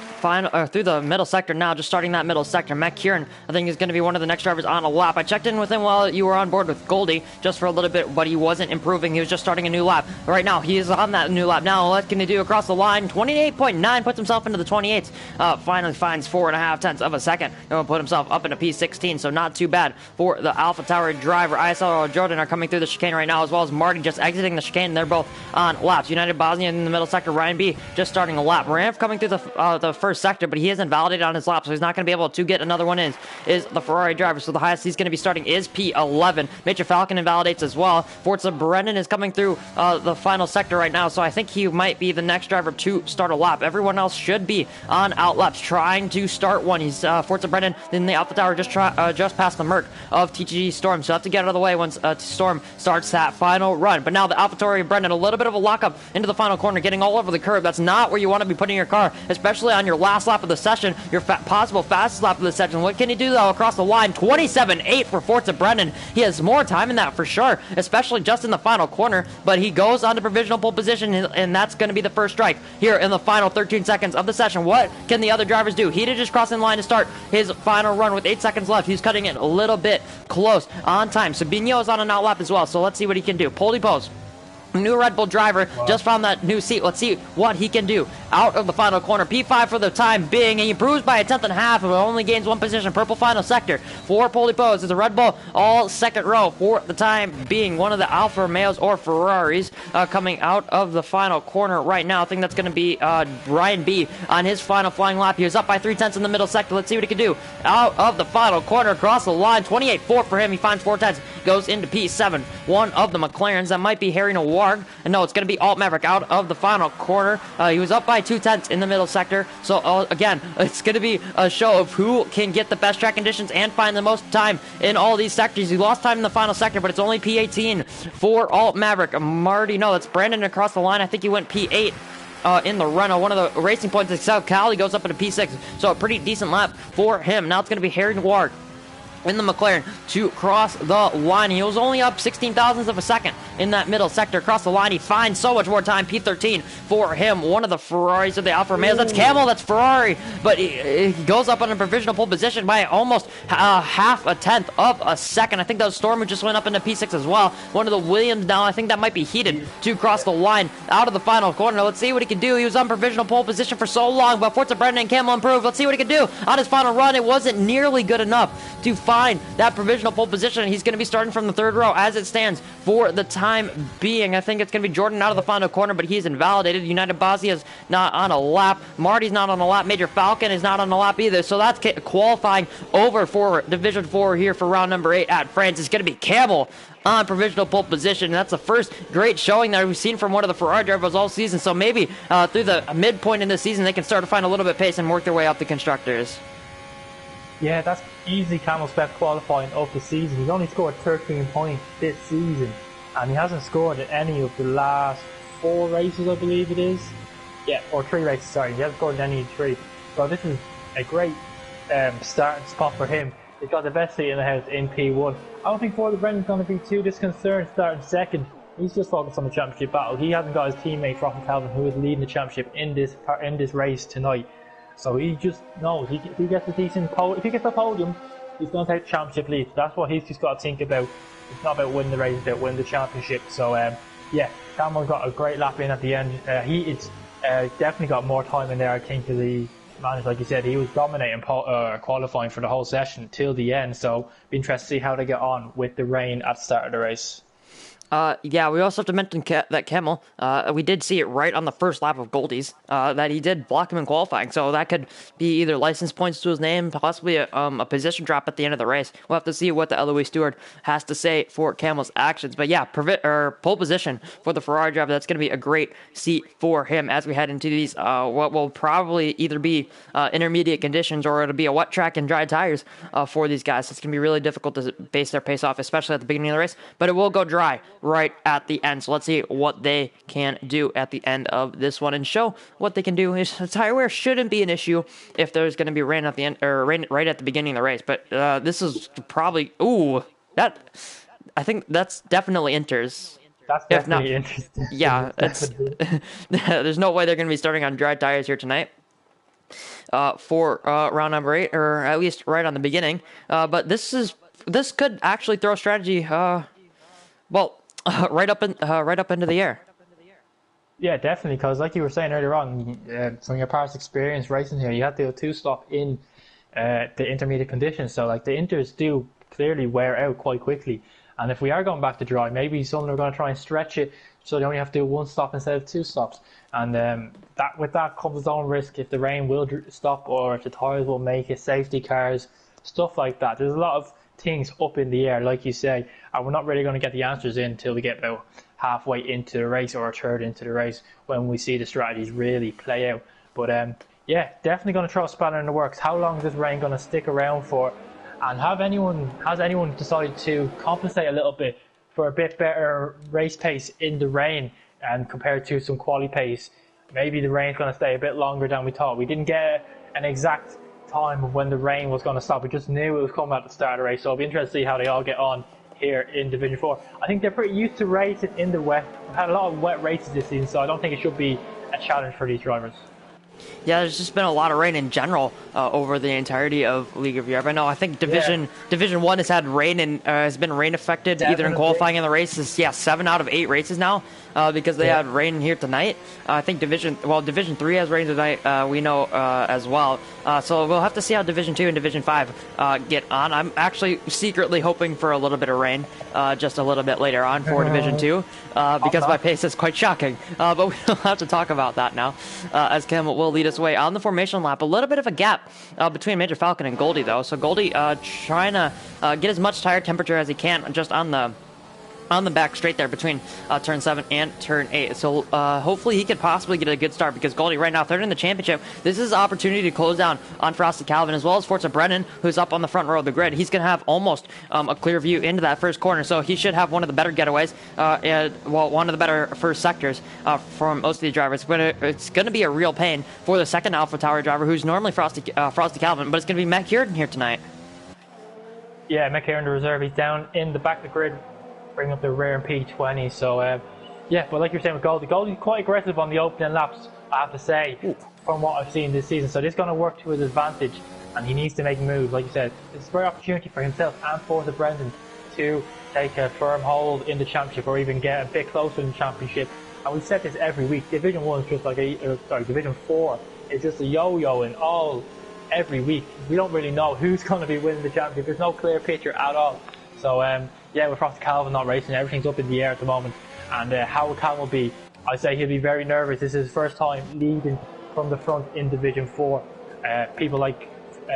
through the middle sector now, just starting that middle sector. Matt Kieran, I think, is going to be one of the next drivers on a lap. I checked in with him while you were on board with Goldie just for a little bit, but he wasn't improving. He was just starting a new lap. Right now, he is on that new lap. Now, what can he do across the line? 28.9, puts himself into the 28s. Finally finds 4.5 tenths of a second. He'll put himself up into P16, so not too bad for the Alpha Tower driver. ISL or Jordan are coming through the chicane right now, as well as Marty just exiting the chicane. They're both on laps. United Bosnia in the middle sector. Ryan B just starting a lap. Ramp coming through the first sector, but he isn't validated on his lap, so he's not going to be able to get another one in. Is the Ferrari driver, so the highest he's going to be starting is P11. Major Falcon invalidates as well. Forza Brennan is coming through the final sector right now, so I think he might be the next driver to start a lap. Everyone else should be on out laps trying to start one. He's Forza Brennan in the Alpha Tower, just past the Merc of TTG Storm, so have to get out of the way once Storm starts that final run. But now the AlphaTauri Brendan, a little bit of a lockup into the final corner, getting all over the curb. That's not where you want to be putting your car, especially on your last lap of the session, your possible fastest lap of the session. What can he do, though, across the line? 27.8 for Forza Brendan. He has more time in that for sure, especially just in the final corner, but he goes on to provisional pole position, and that's going to be the first strike here in the final 13 seconds of the session. What can the other drivers do? He did just cross in line to start his final run with 8 seconds left. He's cutting it a little bit close on time. Sabino is on an out lap as well, so let's see what he can do. Pole pose. New Red Bull driver just found that new seat. Let's see what he can do out of the final corner. P5 for the time being. He improves by 1/10 and a half, and only gains 1 position. Purple final sector for Pole Pose. It's a Red Bull all second row for the time being. One of the Alfa Romeos or Ferraris coming out of the final corner right now. I think that's going to be Brian B on his final flying lap. He was up by 3/10 in the middle sector. Let's see what he can do out of the final corner across the line. 28.4 for him. He finds 4/10. Goes into P7. One of the McLarens. That might be Harry Noir. And no, it's going to be Alt Maverick out of the final corner. He was up by by 2/10 in the middle sector. So again, it's going to be a show of who can get the best track conditions and find the most time in all these sectors. He lost time in the final sector, but it's only P18 for Alt Maverick. Marty, no, that's Brandon across the line. I think he went P8 in the run. One of the racing points is South Cal. He goes up into P6, so a pretty decent lap for him. Now it's going to be Harry Noir in the McLaren to cross the line. He was only up 16 thousandths of a second in that middle sector. Across the line, he finds so much more time. P13 for him. One of the Ferraris of the Alfa Romeos. That's Camel, that's Ferrari. But he goes up on a provisional pole position by almost half a tenth of a second. I think that was Storm who just went up into P6 as well. One of the Williams now, I think that might be heated to cross the line out of the final corner. Let's see what he can do. He was on provisional pole position for so long, but Forza Brendan and Camel improved. Let's see what he can do on his final run. It wasn't nearly good enough to find that provisional pole position. He's going to be starting from the third row as it stands for the time being. I think it's going to be Jordan out of the final corner, but he's invalidated. United Bosnia is not on a lap. Marty's not on a lap. Major Falcon is not on a lap either. So that's qualifying over for Division 4 here for round number 8 at France. It's going to be Camel on provisional pole position. And that's the first great showing that we've seen from one of the Ferrari drivers all season. So maybe through the midpoint in the season, they can start to find a little bit of pace and work their way up the constructors. Yeah, that's easily Camel's best qualifying of the season. He's only scored 13 points this season, and he hasn't scored in any of the last 4 races, I believe it is. Yeah, or 3 races, sorry. He hasn't scored in any 3. So this is a great starting spot for him. He's got the best seat in the house in P1. I don't think Forza Brendan's going to be too disconcerted starting second. He's just focused on the championship battle. He hasn't got his teammate Rocky Calvin, who is leading the championship in this race tonight. So he just knows if he gets a decent if he gets a podium, he's going to take the championship lead. That's what he's just got to think about. It's not about winning the race, it's about winning the championship. So yeah, Cameron got a great lap in at the end. It's definitely got more time in there. I think the man, like you said, he was dominating qualifying for the whole session till the end. So be interested to see how they get on with the rain at the start of the race. Yeah, we also have to mention that Camel, we did see it right on the first lap of Goldie's, that he did block him in qualifying. So that could be either license points to his name, possibly a position drop at the end of the race. We'll have to see what the Eloise Stewart has to say for Camel's actions. But yeah, pole position for the Ferrari driver. That's going to be a great seat for him as we head into these, what will probably either be intermediate conditions or it'll be a wet track and dry tires for these guys. So it's going to be really difficult to base their pace off, especially at the beginning of the race. But it will go dry right at the end. So let's see what they can do at the end of this one and show what they can do. Tire wear shouldn't be an issue if there's going to be rain at the end or rain right at the beginning of the race. But this is probably I think that's definitely Inters. That's definitely interesting. Yeah, there's no way they're going to be starting on dry tires here tonight. For round number 8, or at least right on the beginning. But this could actually throw strategy. Right up into the air. Yeah, definitely, because like you were saying earlier on, from your past experience racing here, you had to do 2-stop in the intermediate conditions. So like the Inters do clearly wear out quite quickly. And if we are going back to dry, maybe some are going to try and stretch it so they only have to do 1 stop instead of 2 stops. And with that comes its own risk if the rain will stop or if the tyres will make it, safety cars, stuff like that. There's a lot of things up in the air, like you say, and we're not really going to get the answers in until we get about halfway into the race or a third into the race when we see the strategies really play out. But yeah, definitely going to throw a spanner in the works. How long is this rain going to stick around for? And has anyone decided to compensate a little bit for a bit better race pace in the rain and compared to some quali pace? Maybe the rain's going to stay a bit longer than we thought. We didn't get an exact time of when the rain was going to stop. We just knew it was coming at the start of the race, so I'll be interested to see how they all get on here in Division 4. I think they're pretty used to racing in the wet. We've had a lot of wet races this season, so I don't think it should be a challenge for these drivers. Yeah, there's just been a lot of rain in general over the entirety of League of Europe. I know. I think Division 1 has had rain and has been rain affected either in qualifying and the races. Yeah, 7 out of 8 races now because they had rain here tonight. I think Division 3 has rain tonight. We know as well. So we'll have to see how Division 2 and Division 5 get on. I'm actually secretly hoping for a little bit of rain just a little bit later on for Division 2 because my pace is quite shocking. But we don't have to talk about that now as Cam will lead us away on the formation lap. A little bit of a gap between Major Falcon and Goldie, though. So Goldie trying to get as much tire temperature as he can just on the on the back straight there between turn 7 and turn 8. So hopefully he could possibly get a good start, because Goldie right now third in the championship. This is an opportunity to close down on Frosty Calvin, as well as Forza Brennan, who's up on the front row of the grid. He's going to have almost a clear view into that first corner, so he should have one of the better getaways, one of the better first sectors from most of the drivers. It's going to be a real pain for the second Alpha Tower driver, who's normally Frosty Calvin, but it's going to be Matt Kieran here tonight. Yeah, Matt Kieran, the reserve, he's down in the back of the grid, bring up the rear in P20. So, yeah, but like you're saying with Goldie's quite aggressive on the opening laps, I have to say, from what I've seen this season. So this is going to work to his advantage, and he needs to make moves. Like you said, it's a great opportunity for himself and for the Brendan to take a firm hold in the championship, or even get a bit closer in the championship. And we said this every week. Division 1 is just like Division 4 is just a yo-yoing all every week. We don't really know who's going to be winning the championship. There's no clear picture at all. So yeah, with Frosty Calvin not racing, everything's up in the air at the moment. And how will Calvin be? I'd say he'll be very nervous. This is his first time leading from the front in Division 4. People like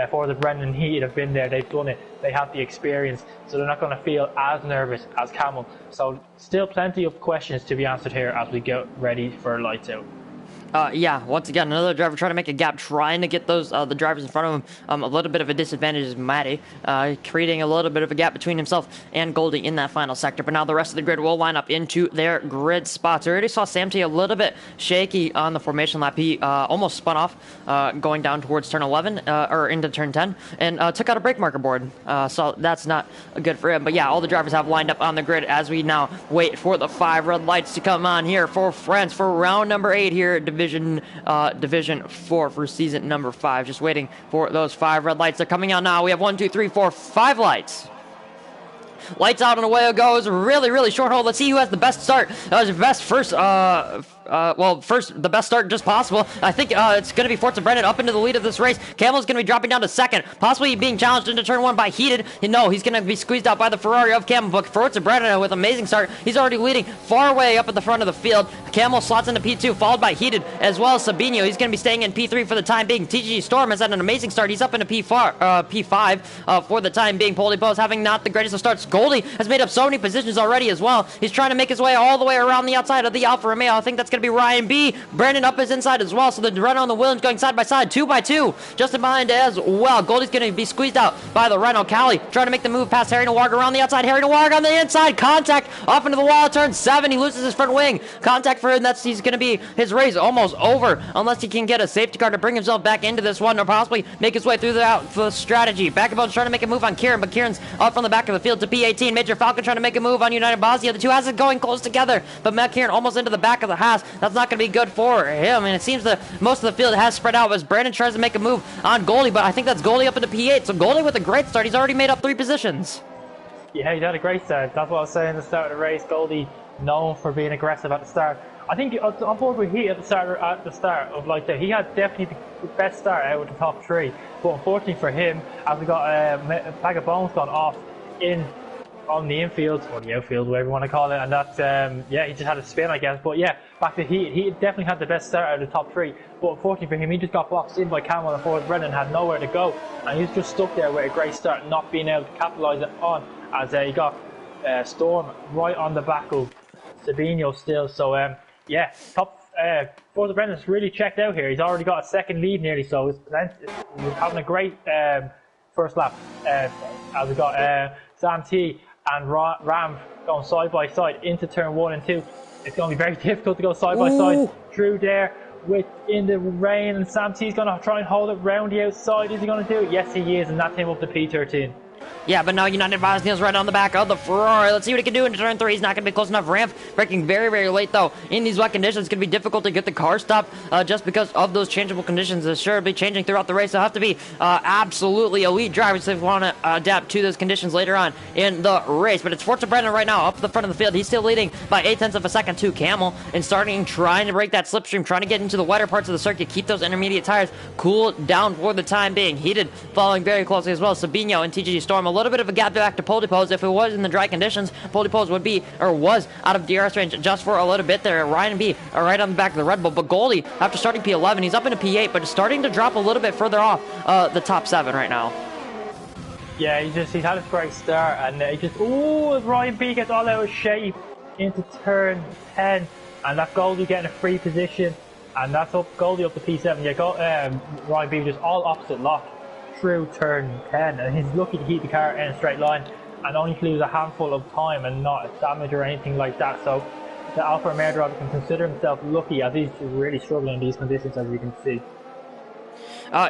Forza Brendan and Heated have been there, they've done it, they have the experience, so they're not going to feel as nervous as Camel. So still plenty of questions to be answered here as we get ready for lights out. Yeah, once again, another driver trying to make a gap, trying to get those the drivers in front of him. A little bit of a disadvantage is Matty, creating a little bit of a gap between himself and Goldie in that final sector. But now the rest of the grid will line up into their grid spots. We already saw Sam T a little bit shaky on the formation lap. He almost spun off going down towards turn 11, or into turn 10, and took out a brake marker board. So that's not good for him. But yeah, all the drivers have lined up on the grid as we now wait for the 5 red lights to come on here for France for round number 8 here at Division 4 for season number 5. Just waiting for those 5 red lights. They're coming out now. We have 1, 2, 3, 4, 5 lights. Lights out and away it goes. Really short hold. Let's see who has the best start. The best first, the best start just possible. I think it's going to be Forza Brennan up into the lead of this race. Camel's going to be dropping down to second, possibly being challenged into turn 1 by Heated. No, he's going to be squeezed out by the Ferrari of Camel, but Forza Brennan with amazing start. He's already leading far away up at the front of the field. Camel slots into P2, followed by Heated, as well as Sabino. He's going to be staying in P3 for the time being. TGG Storm has had an amazing start. He's up into P5 for the time being. Polly Pose having not the greatest of starts. Goldie has made up so many positions already as well. He's trying to make his way all the way around the outside of the Alfa Romeo. I think that's going to be Ryan B. Brandon up his inside as well. So the Renault and the Williams going side by side, 2 by 2, just in behind as well. Goldie's going to be squeezed out by the Renault. Callie trying to make the move past Harry Noir around the outside. Harry Noir on the inside. Contact off into the wall. Turn 7. He loses his front wing. Contact for him. He's going to be his race almost over unless he can get a safety car to bring himself back into this one, or possibly make his way through the strategy. Backbone's trying to make a move on Kieran, but Kieran's off from the back of the field to P18. Major Falcon trying to make a move on United Bosnia. The two Haas going close together, but Matt Kieran almost into the back of the Haas. That's not going to be good for him, and it seems that most of the field has spread out as Brandon tries to make a move on Goldie, but I think that's Goldie up into P8. So Goldie with a great start. He's already made up 3 positions. Yeah, he's had a great start. That's what I was saying at the start of the race. Goldie known for being aggressive at the start. I think on board with Heat at the start of like that, he had definitely the best start out of the top 3. But unfortunately for him, as we got a bag of bones gone off on the infield, or the outfield, whatever you want to call it, and that, yeah, he just had a spin, I guess. But yeah, back to Heat, he definitely had the best start out of the top 3. But unfortunately for him, he just got boxed in by Camel and Forza Brennan, had nowhere to go, and he was just stuck there with a great start, not being able to capitalise it on, as he got Storm right on the back of Sabino still. So yeah, Forza Brennan's really checked out here. He's already got a second lead nearly, so he's having a great first lap. As we got Sam T and Ram going side by side into turn 1 and 2. It's going to be very difficult to go side by side through there in the rain, and Sam T's going to try and hold it round the outside. Is he going to do it? Yes, he is, and that's him up to P13. Yeah, but now United Bosnia's right on the back of the Ferrari. Let's see what he can do into turn 3. He's not going to be close enough. Ramp braking very late, though. In these wet conditions, it's going to be difficult to get the car stopped just because of those changeable conditions. It's sure to be changing throughout the race. They'll have to be absolutely elite drivers if they want to adapt to those conditions later on in the race. But it's Forza Brennan right now up the front of the field. He's still leading by 0.8 of a second to Camel, and trying to break that slipstream, trying to get into the wetter parts of the circuit, keep those intermediate tires cool down for the time being. Heated following very closely as well. Sabino and TGG Storm, a little bit of a gap back to Polipose. If it was in the dry conditions, Polipose would be, or was, out of DRS range just for a little bit there. Ryan B right on the back of the Red Bull, but Goldie, after starting P11, he's up into P8, but starting to drop a little bit further off the top 7 right now. Yeah, he's had a great start, and Ryan B gets all out of shape into turn 10, and that's Goldie getting a free position, and that's up Goldie up to P7. Yeah, Ryan B just all opposite lock through turn 10, and he's lucky to keep the car in a straight line and only lose a handful of time and not damage or anything like that. So the Alfa Romeo driver can consider himself lucky, as he's really struggling in these conditions, as you can see.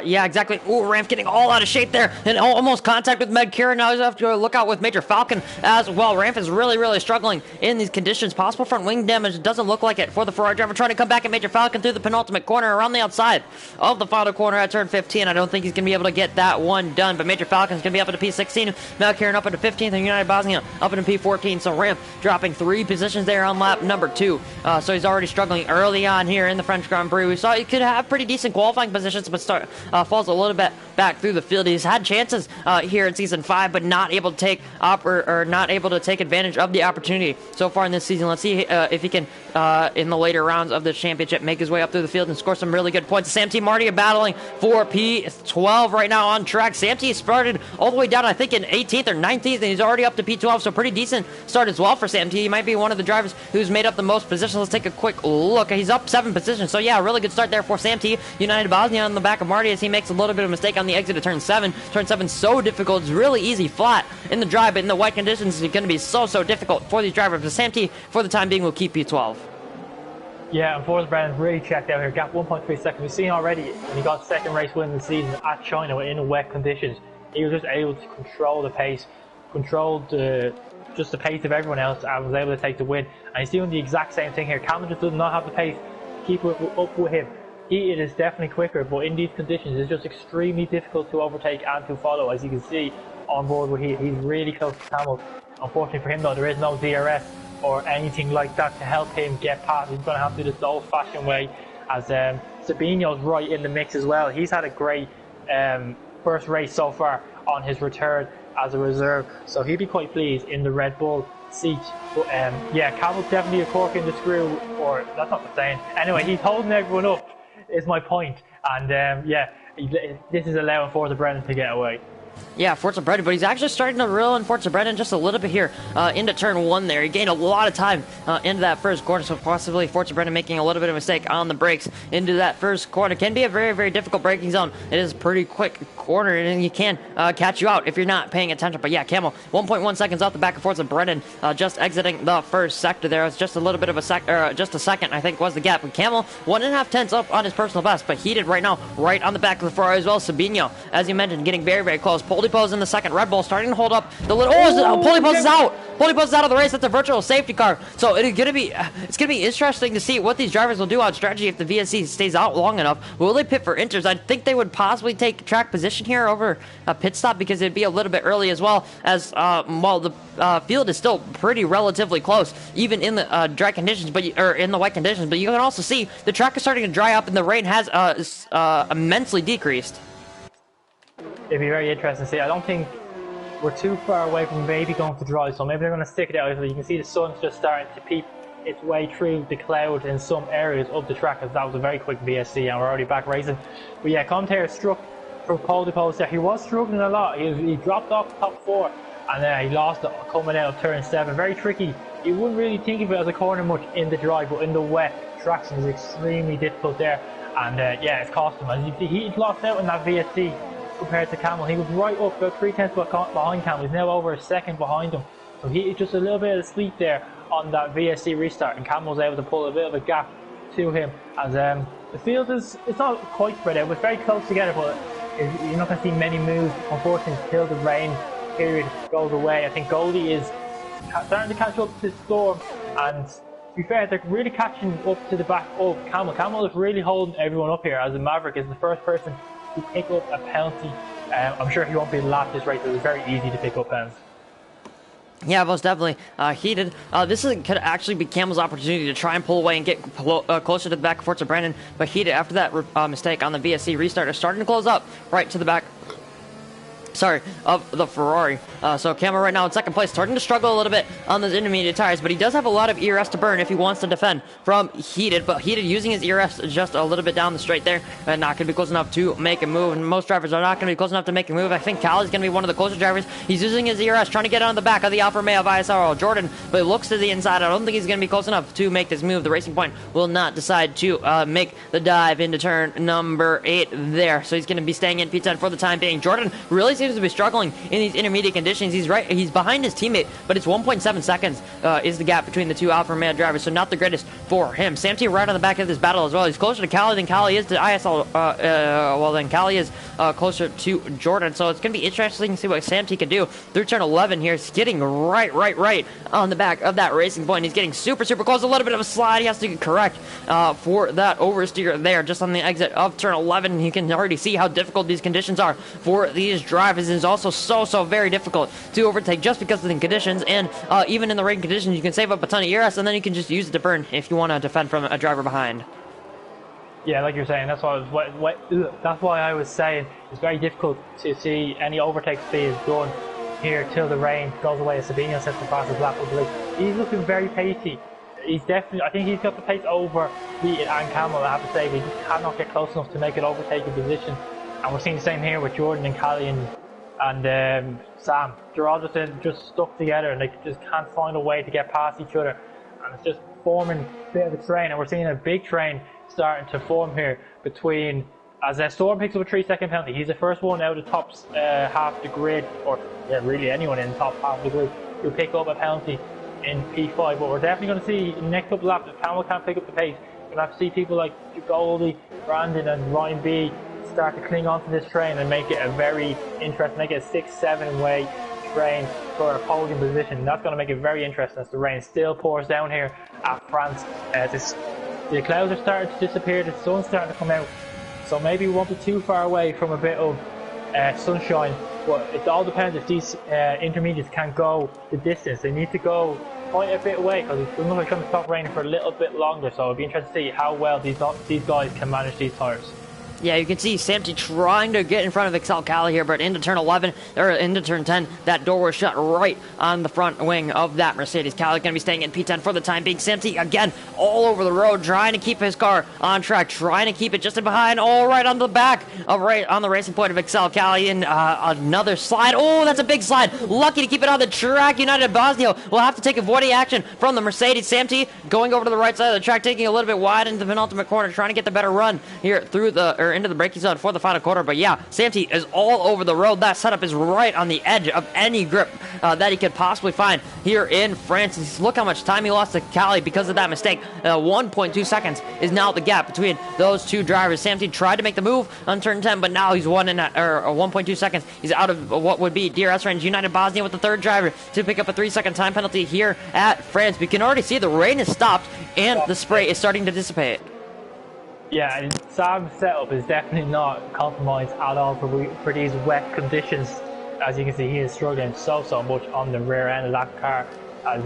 Yeah, exactly. Ooh, Ramp getting all out of shape there and almost contact with Meg Kieran. Now he's have to look out with Major Falcon as well. Ramp is really struggling in these conditions. Possible front wing damage. Doesn't look like it for the Ferrari driver. Trying to come back at Major Falcon through the penultimate corner around the outside of the final corner at turn 15. I don't think he's going to be able to get that one done, but Major Falcon's going to be up into P16. Meg Kieran up into 15th and United Bosnia up into P14. So Ramp dropping 3 positions there on lap number 2. So he's already struggling early on here in the French Grand Prix. We saw he could have pretty decent qualifying positions, but falls a little bit back through the field. He's had chances here in season 5, but not able to take not able to take advantage of the opportunity so far in this season. Let's see if he can in the later rounds of the championship make his way up through the field and score some really good points. Sam T. Marty battling for P12 right now on track. Sam T. started all the way down, I think, in 18th or 19th, and he's already up to P12, so pretty decent start as well for Sam T. He might be one of the drivers who's made up the most positions. Let's take a quick look. He's up 7 positions, so yeah, really good start there for Sam T. United Bosnia on the back of Marty as he makes a little bit of a mistake on the exit of turn 7. Turn 7 so difficult. It's really easy flat in the drive, but in the wet conditions it's going to be so difficult for these drivers. But Sam T, for the time being, will keep P12. Yeah, and Forrest Brennan's really checked out here. Gap 1.3 seconds. We've seen already when he got second race win of the season at China in wet conditions. He was just able to control the pace, controlled just the pace of everyone else, and was able to take the win. And he's doing the exact same thing here. Cameron just does not have the pace to keep up with him. It is definitely quicker, but in these conditions it's just extremely difficult to overtake and to follow. As you can see on board where he's really close to Camel. Unfortunately for him though, there is no DRS or anything like that to help him get past. He's going to have to do this the old-fashioned way, as Sabino's right in the mix as well. He's had a great first race so far on his return as a reserve, so he'd be quite pleased in the Red Bull seat. But yeah, Camel's definitely a cork in the screw, or that's not the saying. Anyway, he's holding everyone up, is my point. And yeah, this is allowing Forza Brennan to get away. Yeah, Forza Brennan, but he's actually starting to reel in Forza Brennan just a little bit here into turn 1 there. He gained a lot of time into that first corner, so possibly Forza Brennan making a little bit of a mistake on the brakes into that first corner. Can be a very difficult braking zone. It is a pretty quick corner, and he can catch you out if you're not paying attention. But yeah, Camel, 1.1 seconds off the back of Forza Brennan, just exiting the first sector there. It's just a little bit of just a second, I think, was the gap. But Camel, 1.5 tenths up on his personal best, but heated right now, right on the back of the Ferrari as well. Sabino, as you mentioned, getting very close. Pole in the second. Red Bull starting to hold up the little. Pole is out. Pole is out of the race. That's a virtual safety car. So it's gonna be interesting to see what these drivers will do on strategy if the VSC stays out long enough. Will they pit for inters? I think they would possibly take track position here over a pit stop because it'd be a little bit early, as well as while the field is still pretty relatively close, even in the dry conditions, or in the wet conditions. But you can also see the track is starting to dry up and the rain has immensely decreased. It'd be very interesting to see. I don't think we're too far away from maybe going to dry, so maybe they're going to stick it out. You can see the sun's just starting to peep its way through the cloud in some areas of the track, as that was a very quick VSC and we're already back racing. But yeah, commentator struck from pole to post there. He was struggling a lot. He dropped off top 4 and he lost it coming out of turn 7. Very tricky. You wouldn't really think of it as a corner much in the dry, but in the wet, traction is extremely difficult there. And yeah, it's cost him. As you see, he lost out in that VSC compared to Camel. He was right up about 3 tenths behind Camel. He's now over a second behind him. So he just a little bit of sleep there on that VSC restart, and Camel was able to pull a bit of a gap to him. As the field it's not quite spread out, it's very close together, but you're not going to see many moves, unfortunately, until the rain period goes away. I think Goldie is starting to catch up to Storm, and to be fair, they're really catching up to the back of Camel. Camel is really holding everyone up here, as the Maverick is the first person to pick up a penalty. I'm sure he won't be lapped this race, so it's very easy to pick up penalties. Yeah, most definitely heated. This could actually be Camel's opportunity to try and pull away and get closer to the back of Forza Brandon, but heated after that mistake on the VSC restart is starting to close up right to the back sorry, of the Ferrari. So Camel right now in second place, starting to struggle a little bit on those intermediate tires, but he does have a lot of ERS to burn if he wants to defend from Heated, but Heated using his ERS just a little bit down the straight there, and not going to be close enough to make a move, and most drivers are not going to be close enough to make a move. I think Callie's going to be one of the closer drivers. He's using his ERS, trying to get on the back of the Alfa Romeo of ISRL Jordan, but it looks to the inside. I don't think he's going to be close enough to make this move. The Racing Point will not decide to make the dive into turn number 8 there, so he's going to be staying in P10 for the time being. Jordan really seems to be struggling in these intermediate conditions. He's behind his teammate, but it's 1.7 seconds is the gap between the two Alfa Romeo drivers, so not the greatest for him. Sam T right on the back of this battle as well. He's closer to Callie than Callie is to ISL. Then Callie is closer to Jordan, so it's going to be interesting to see what Sam T can do through turn 11 here. He's getting right on the back of that Racing Point. He's getting super close. A little bit of a slide. He has to get correct for that oversteer there just on the exit of turn 11. You can already see how difficult these conditions are for these drivers. It's also so very difficult to overtake just because of the conditions, and even in the rain conditions you can save up a ton of ERS and then you can just use it to burn if you want to defend from a driver behind. Yeah, like you're saying, that's why I was saying it's very difficult to see any overtake speed done here till the rain goes away. Sabino sets the fastest lap of the race. He's looking very pacey. He's definitely, I think he's got the pace over Heated and Camel, I have to say, but he just cannot get close enough to make it overtaking position. And we're seeing the same here with Jordan and Callie and Sam. They're all just stuck together and they just can't find a way to get past each other. And it's just forming a bit of a train, and we're seeing a big train starting to form here between, as Storm picks up a 3-second penalty. He's the first one out of the top half the grid, or yeah, really anyone in the top half of the grid who pick up a penalty in P5, but we're definitely going to see in the next couple of laps if Camel can't pick up the pace. We're going to have to see people like Goldie, Brandon and Ryan B start to cling onto this train and make it a very interesting, make it a 6-7 way train for a podium position. That's going to make it very interesting as the rain still pours down here at France. The clouds are starting to disappear, the sun's starting to come out, so maybe we won't be too far away from a bit of sunshine, but it all depends if these intermediates can go the distance. They need to go quite a bit away because it's going to stop raining for a little bit longer, so it'll be interesting to see how well these guys can manage these tyres. Yeah, you can see Sam T trying to get in front of Excel Cali here, but into turn 11, or into turn 10, that door was shut right on the front wing of that Mercedes. Cali going to be staying in P10 for the time being. Sam T, again, all over the road, trying to keep his car on track, trying to keep it just in behind, all right on the back of right on the Racing Point of Excel Cali, and another slide. Oh, that's a big slide. Lucky to keep it on the track. United Bosnio will have to take avoiding action from the Mercedes. Sam T going over to the right side of the track, taking a little bit wide into the penultimate corner, trying to get the better run here through the, or into the braking zone for the final quarter. But yeah, Sam T is all over the road. That setup is right on the edge of any grip that he could possibly find here in France. Look how much time he lost to Cali because of that mistake. 1.2 seconds is now the gap between those two drivers. Sam T tried to make the move on turn 10, but now he's 1.2 seconds. He's out of what would be DRS range. United Bosnia with the third driver to pick up a 3-second time penalty here at France. We can already see the rain has stopped and the spray is starting to dissipate. Yeah, and Sam's setup is definitely not compromised at all for these wet conditions. As you can see, he is struggling so much on the rear end of that car as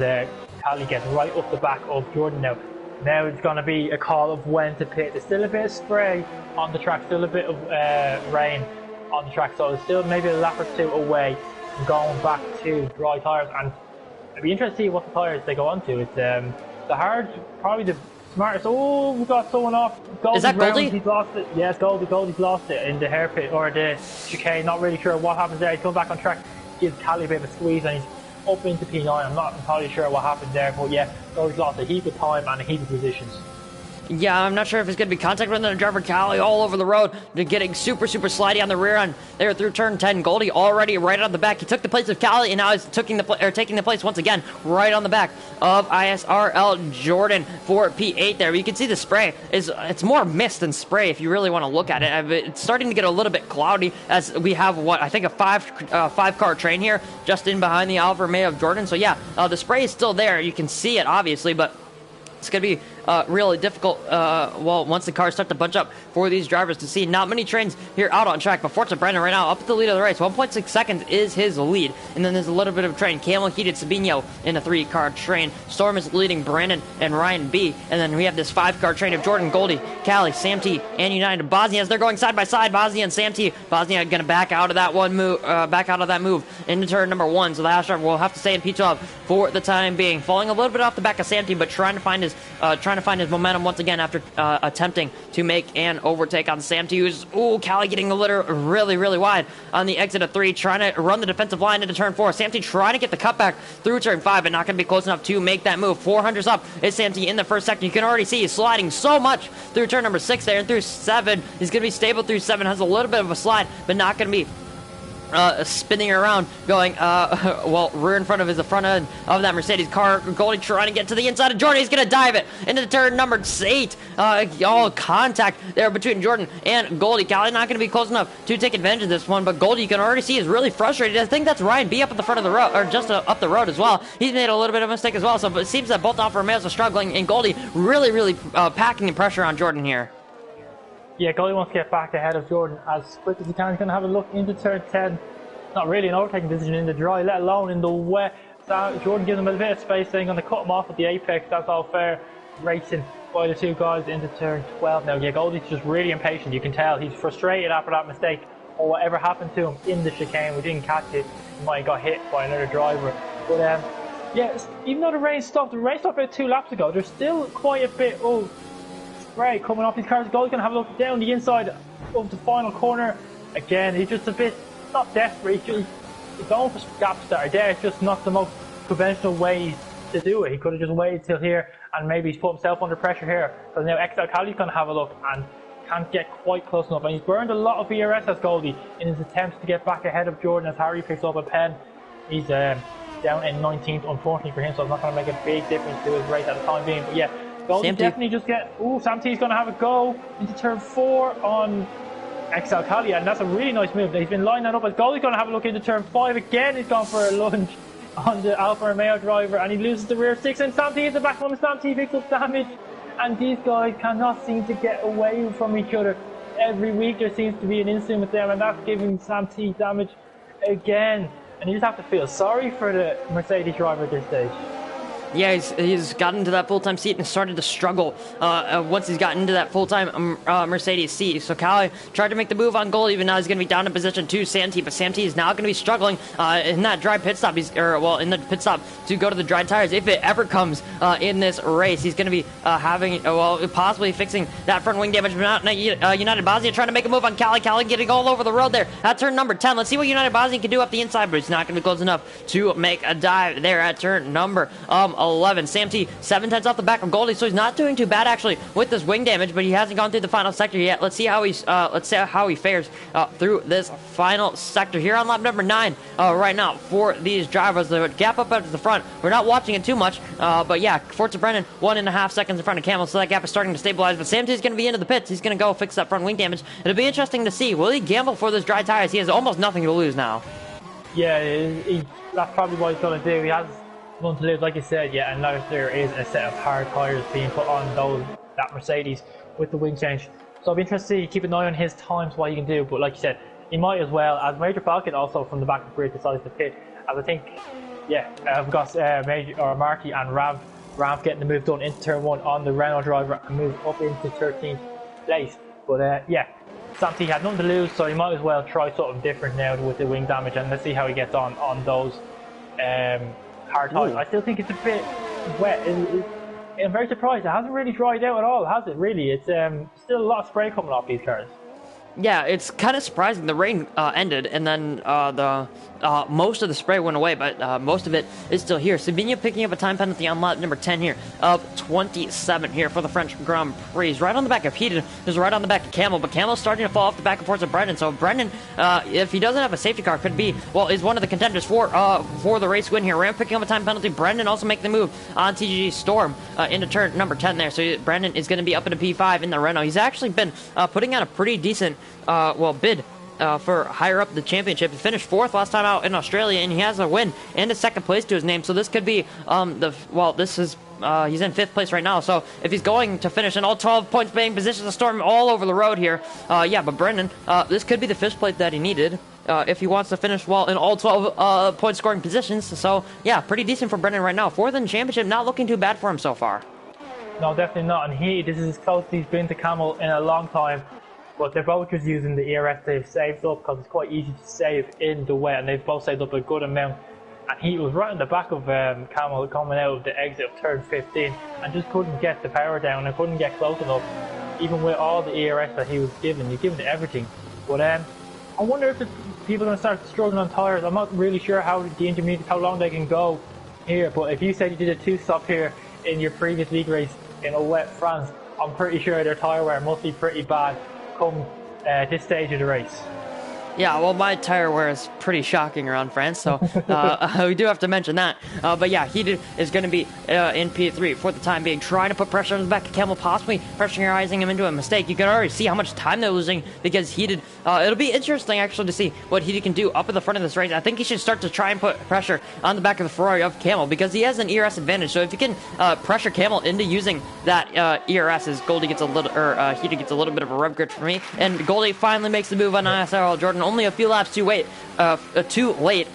Cali gets right up the back of Jordan now. Now it's going to be a call of when to pit. There's still a bit of spray on the track, still a bit of rain on the track, so it's still maybe a lap or two away from going back to dry tyres. And it'd be interesting to see what the tyres they go onto. It's the hard, probably the smartest. Oh, we got someone off. Goldie, is that Goldie? He's lost it. Yes, Goldie's lost it in the hair pit or the chicane. Not really sure what happens there. He's coming back on track, gives Cali a bit of a squeeze, and he's up into P9. I'm not entirely sure what happened there, but yeah, Goldie's lost a heap of time and a heap of positions. Yeah, I'm not sure if it's going to be contact with the driver. Cali all over the road, getting super slidey on the rear end there through turn 10. Goldie already right on the back. He took the place of Cali, and now he's taking the place once again right on the back of ISRL Jordan for P8 there. But you can see the spray it's more mist than spray if you really want to look at it. It's starting to get a little bit cloudy as we have what I think a five car train here just in behind the Alfa Romeo of Jordan. So yeah, the spray is still there. You can see it obviously, but it's going to be really difficult, well, once the cars start to bunch up for these drivers to see. Not many trains here out on track, but Forza Brennan right now up at the lead of the race. 1.6 seconds is his lead. And then there's a little bit of a train. Camel Heated Sabino in a 3-car train. Storm is leading Brandon and Ryan B. And then we have this 5-car train of Jordan, Goldie, Callie, Sam T, and United Bosnia as they're going side by side. Bosnia and Sam T. Bosnia going to back out of that move into turn number 1. So the Hash driver will have to stay in P12 for the time being. Falling a little bit off the back of Sam T, but trying to find his momentum once again after attempting to make an overtake on Sam T. Who's, Callie getting a little really, really wide on the exit of 3, trying to run the defensive line into turn 4. Sam T trying to get the cutback through turn 5, but not going to be close enough to make that move. 400s up is Sam T in the first sector. You can already see he's sliding so much through turn number 6 there, and through 7. He's going to be stable through 7, has a little bit of a slide, but not going to be spinning around, going, rear in front of the front end of that Mercedes car. Goldie trying to get to the inside of Jordan. He's going to dive it into the turn number 8. All contact there between Jordan and Goldie. Callie not going to be close enough to take advantage of this one, but Goldie, you can already see, is really frustrated. I think that's Ryan B up at the front of the road, or just up the road as well. He's made a little bit of a mistake as well, so it seems that both Alfa Romeos are struggling, and Goldie really packing the pressure on Jordan here. Yeah, Goldie wants to get back ahead of Jordan as quick as he can. He's going to have a look into turn 10. Not really an overtaking position in the dry, let alone in the wet. So Jordan gives him a bit of space, saying going to cut him off at the apex. That's all fair racing by the 2 guys into turn 12 now. Yeah, Goldie's just really impatient. You can tell he's frustrated after that mistake or whatever happened to him in the chicane. We didn't catch it. He might have got hit by another driver. But yeah, even though the race stopped about 2 laps ago, there's still quite a bit of spray coming off these cars. Goldie's going to have a look down the inside of the final corner. Again, he's just a bit, not desperate, he's going for gaps that are there. It's just not the most conventional way to do it. He could have just waited till here, and maybe he's put himself under pressure here. Because now XL Callie's going to have a look and can't get quite close enough. And he's burned a lot of VRS as Goldie in his attempts to get back ahead of Jordan as Harry picks up a pen. He's down in 19th, unfortunately for him, so it's not going to make a big difference to his race at the time being. But yeah, Goldie definitely just get... Sam T's going to have a go into turn 4 on XL Callie, and that's a really nice move. He's been lining that up as Goldie's going to have a look into turn 5 again. He's gone for a lunge on the Alfa Romeo driver, and he loses the rear 6, and Sam T is the back one. Sam T picks up damage, and these guys cannot seem to get away from each other. Every week there seems to be an incident with them, and that's giving Sam T damage again. And you just have to feel sorry for the Mercedes driver at this stage. Yeah, he's gotten into that full-time seat and started to struggle once he's gotten into that full-time Mercedes seat. So Callie tried to make the move on Goldie, even now he's going to be down in position to Sam T, but Sam T is now going to be struggling in that dry pit stop. In the pit stop to go to the dry tires. If it ever comes in this race, he's going to be possibly fixing that front wing damage. But not United Bosnia trying to make a move on Callie. Callie getting all over the road there at turn number 10. Let's see what United Bosnia can do up the inside, but it's not going to be close enough to make a dive there at turn number 11. Sam T 7/10 off the back of Goldie, so he's not doing too bad actually with this wing damage, but he hasn't gone through the final sector yet. Let's see how he fares through this final sector here on lap number 9 right now for these drivers. The gap up at the front, we're not watching it too much, but yeah, Forza Brennan 1.5 seconds in front of Camel, so that gap is starting to stabilize. But Sam T is going to be into the pits. He's going to go fix that front wing damage. It'll be interesting to see. Will he gamble for those dry tires? He has almost nothing to lose now. Yeah, that's probably what he's going to do. He has nothing to lose, like you said, yeah, and now there is a set of hard tyres being put on that Mercedes with the wing change. So I'll be interested to see, keep an eye on his times, what he can do. But like you said, he might as well, as Major Falcon also from the back of the grid decides to pit. As I think, yeah, I've got Marky and Rav getting the move done into turn 1 on the Renault driver and move up into 13th place. But yeah, Sam T had nothing to lose, so he might as well try something different now with the wing damage, and let's see how he gets on those hard tires. I still think it's a bit wet. I'm very surprised. It hasn't really dried out at all, has it? Really, it's still a lot of spray coming off these cars. Yeah, it's kind of surprising. The rain ended, and then most of the spray went away, but most of it is still here. Sabino picking up a time penalty on lap number 10 here of 27 here for the French Grand Prix. Right on the back of Heated, is right on the back of Camel, but Camel's starting to fall off the back of Forza Brennan. So Brennan, if he doesn't have a safety car, is one of the contenders for the race win here. Ram picking up a time penalty. Brendan also making the move on TGG Storm into turn number 10 there. So Brendan is going to be up into P5 in the Renault. He's actually been putting out a pretty decent bid for higher up the championship. He finished 4th last time out in Australia, and he has a win and a 2nd place to his name. So this could be this is. He's in 5th place right now, so if he's going to finish in all 12 points paying positions, a storm all over the road here. Yeah, but Brendan, this could be the 5th place that he needed if he wants to finish well in all 12 point scoring positions. So yeah, pretty decent for Brendan right now. 4th in the championship, not looking too bad for him so far. No, definitely not. And this is as close as he's been to Camel in a long time. But they're both just using the ERS they've saved up because it's quite easy to save in the wet, and they've both saved up a good amount. And he was right in the back of Camel coming out of the exit of turn 15 and just couldn't get the power down and couldn't get close enough, even with all the ERS that he was given. He's given everything. But I wonder if people are going to start struggling on tyres. I'm not really sure how the intermediates, how long they can go here. But if you said you did a 2-stop here in your previous league race in a wet France, I'm pretty sure their tyre wear must be pretty bad come this stage of the race. Yeah, well, my tire wear is pretty shocking around France, so we do have to mention that. But yeah, he is going to be in P3 for the time being, trying to put pressure on the back of Camel, possibly pressurizing him into a mistake. You can already see how much time they're losing because Heated. It'll be interesting actually to see what Heated can do up at the front of this race. I think he should start to try and put pressure on the back of the Ferrari of Camel because he has an ERS advantage. So if you can pressure Camel into using that ERS, as Goldie gets a little, Heated gets a little bit of a rev grid for me, and Goldie finally makes the move on ISRL Jordan. Only a few laps too late.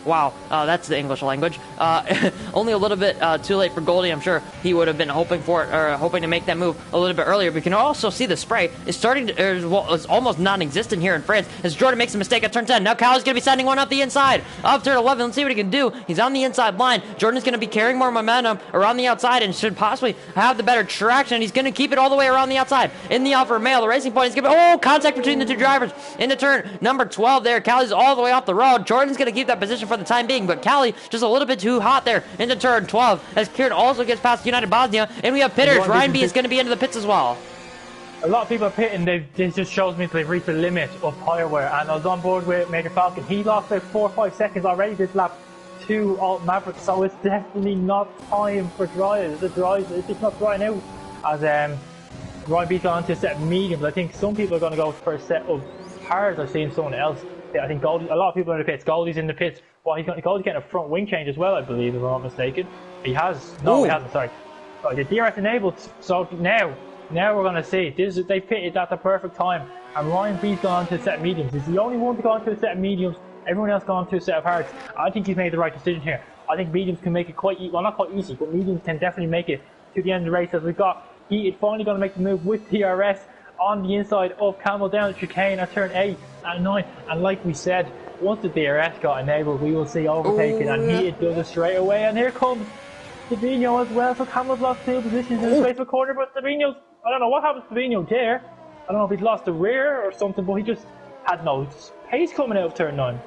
Wow, that's the English language. Only a little bit too late for Goldie. I'm sure he would have been hoping for it, or hoping to make that move a little bit earlier. But you can also see the spray is starting to, is almost non-existent here in France as Jordan makes a mistake at turn 10. Now Callie's going to be sending one up the inside of turn 11. Let's see what he can do. He's on the inside line. Jordan's going to be carrying more momentum around the outside and should possibly have the better traction. He's going to keep it all the way around the outside in the Alfa Romeo. The Racing Point is going to be, contact between the two drivers into turn number 12 there. Callie's all the way off the road. Jordan's going to keep that position for the time being, but Callie just a little bit too hot there into turn 12 as Kieran also gets past United Bosnia, and we have pitters. Ryan B is going to be into the pits as well. A lot of people are pitting. This just shows me that they've reached the limit of tyre wear, and I was on board with Major Falcon. He lost about 4 or 5 seconds already this lap to Alt Maverick, so it's definitely not time for dryers. It's just not drying out as Ryan B's gone to a set of mediums. I think some people are going to go for a set of hards. I've seen someone else. I think Goldie, a lot of people are in the pits. Goldie's in the pits. Well, Goldie's getting a front wing change as well, I believe, if I'm not mistaken. He has. No, he hasn't, sorry. Oh, the DRS enabled, so now we're going to see. They pitted at the perfect time, and Ryan B's gone to a set of mediums. He's the only one to go on to a set of mediums. Everyone else gone to a set of hards. I think he's made the right decision here. I think mediums can make it quite easy. Well, not quite easy, but mediums can definitely make it to the end of the race, as we've got Heated finally going to make the move with DRS on the inside of Camel down the chicane at turn 8 and 9. And like we said, once the DRS got enabled, we will see overtaking, and Heated does it straight away. And here comes Savino as well. So Camel's lost 2 positions in the space of a corner, but Savino's, I don't know what happened to Savino there. I don't know if he's lost the rear or something, but he just had no pace coming out of turn 9.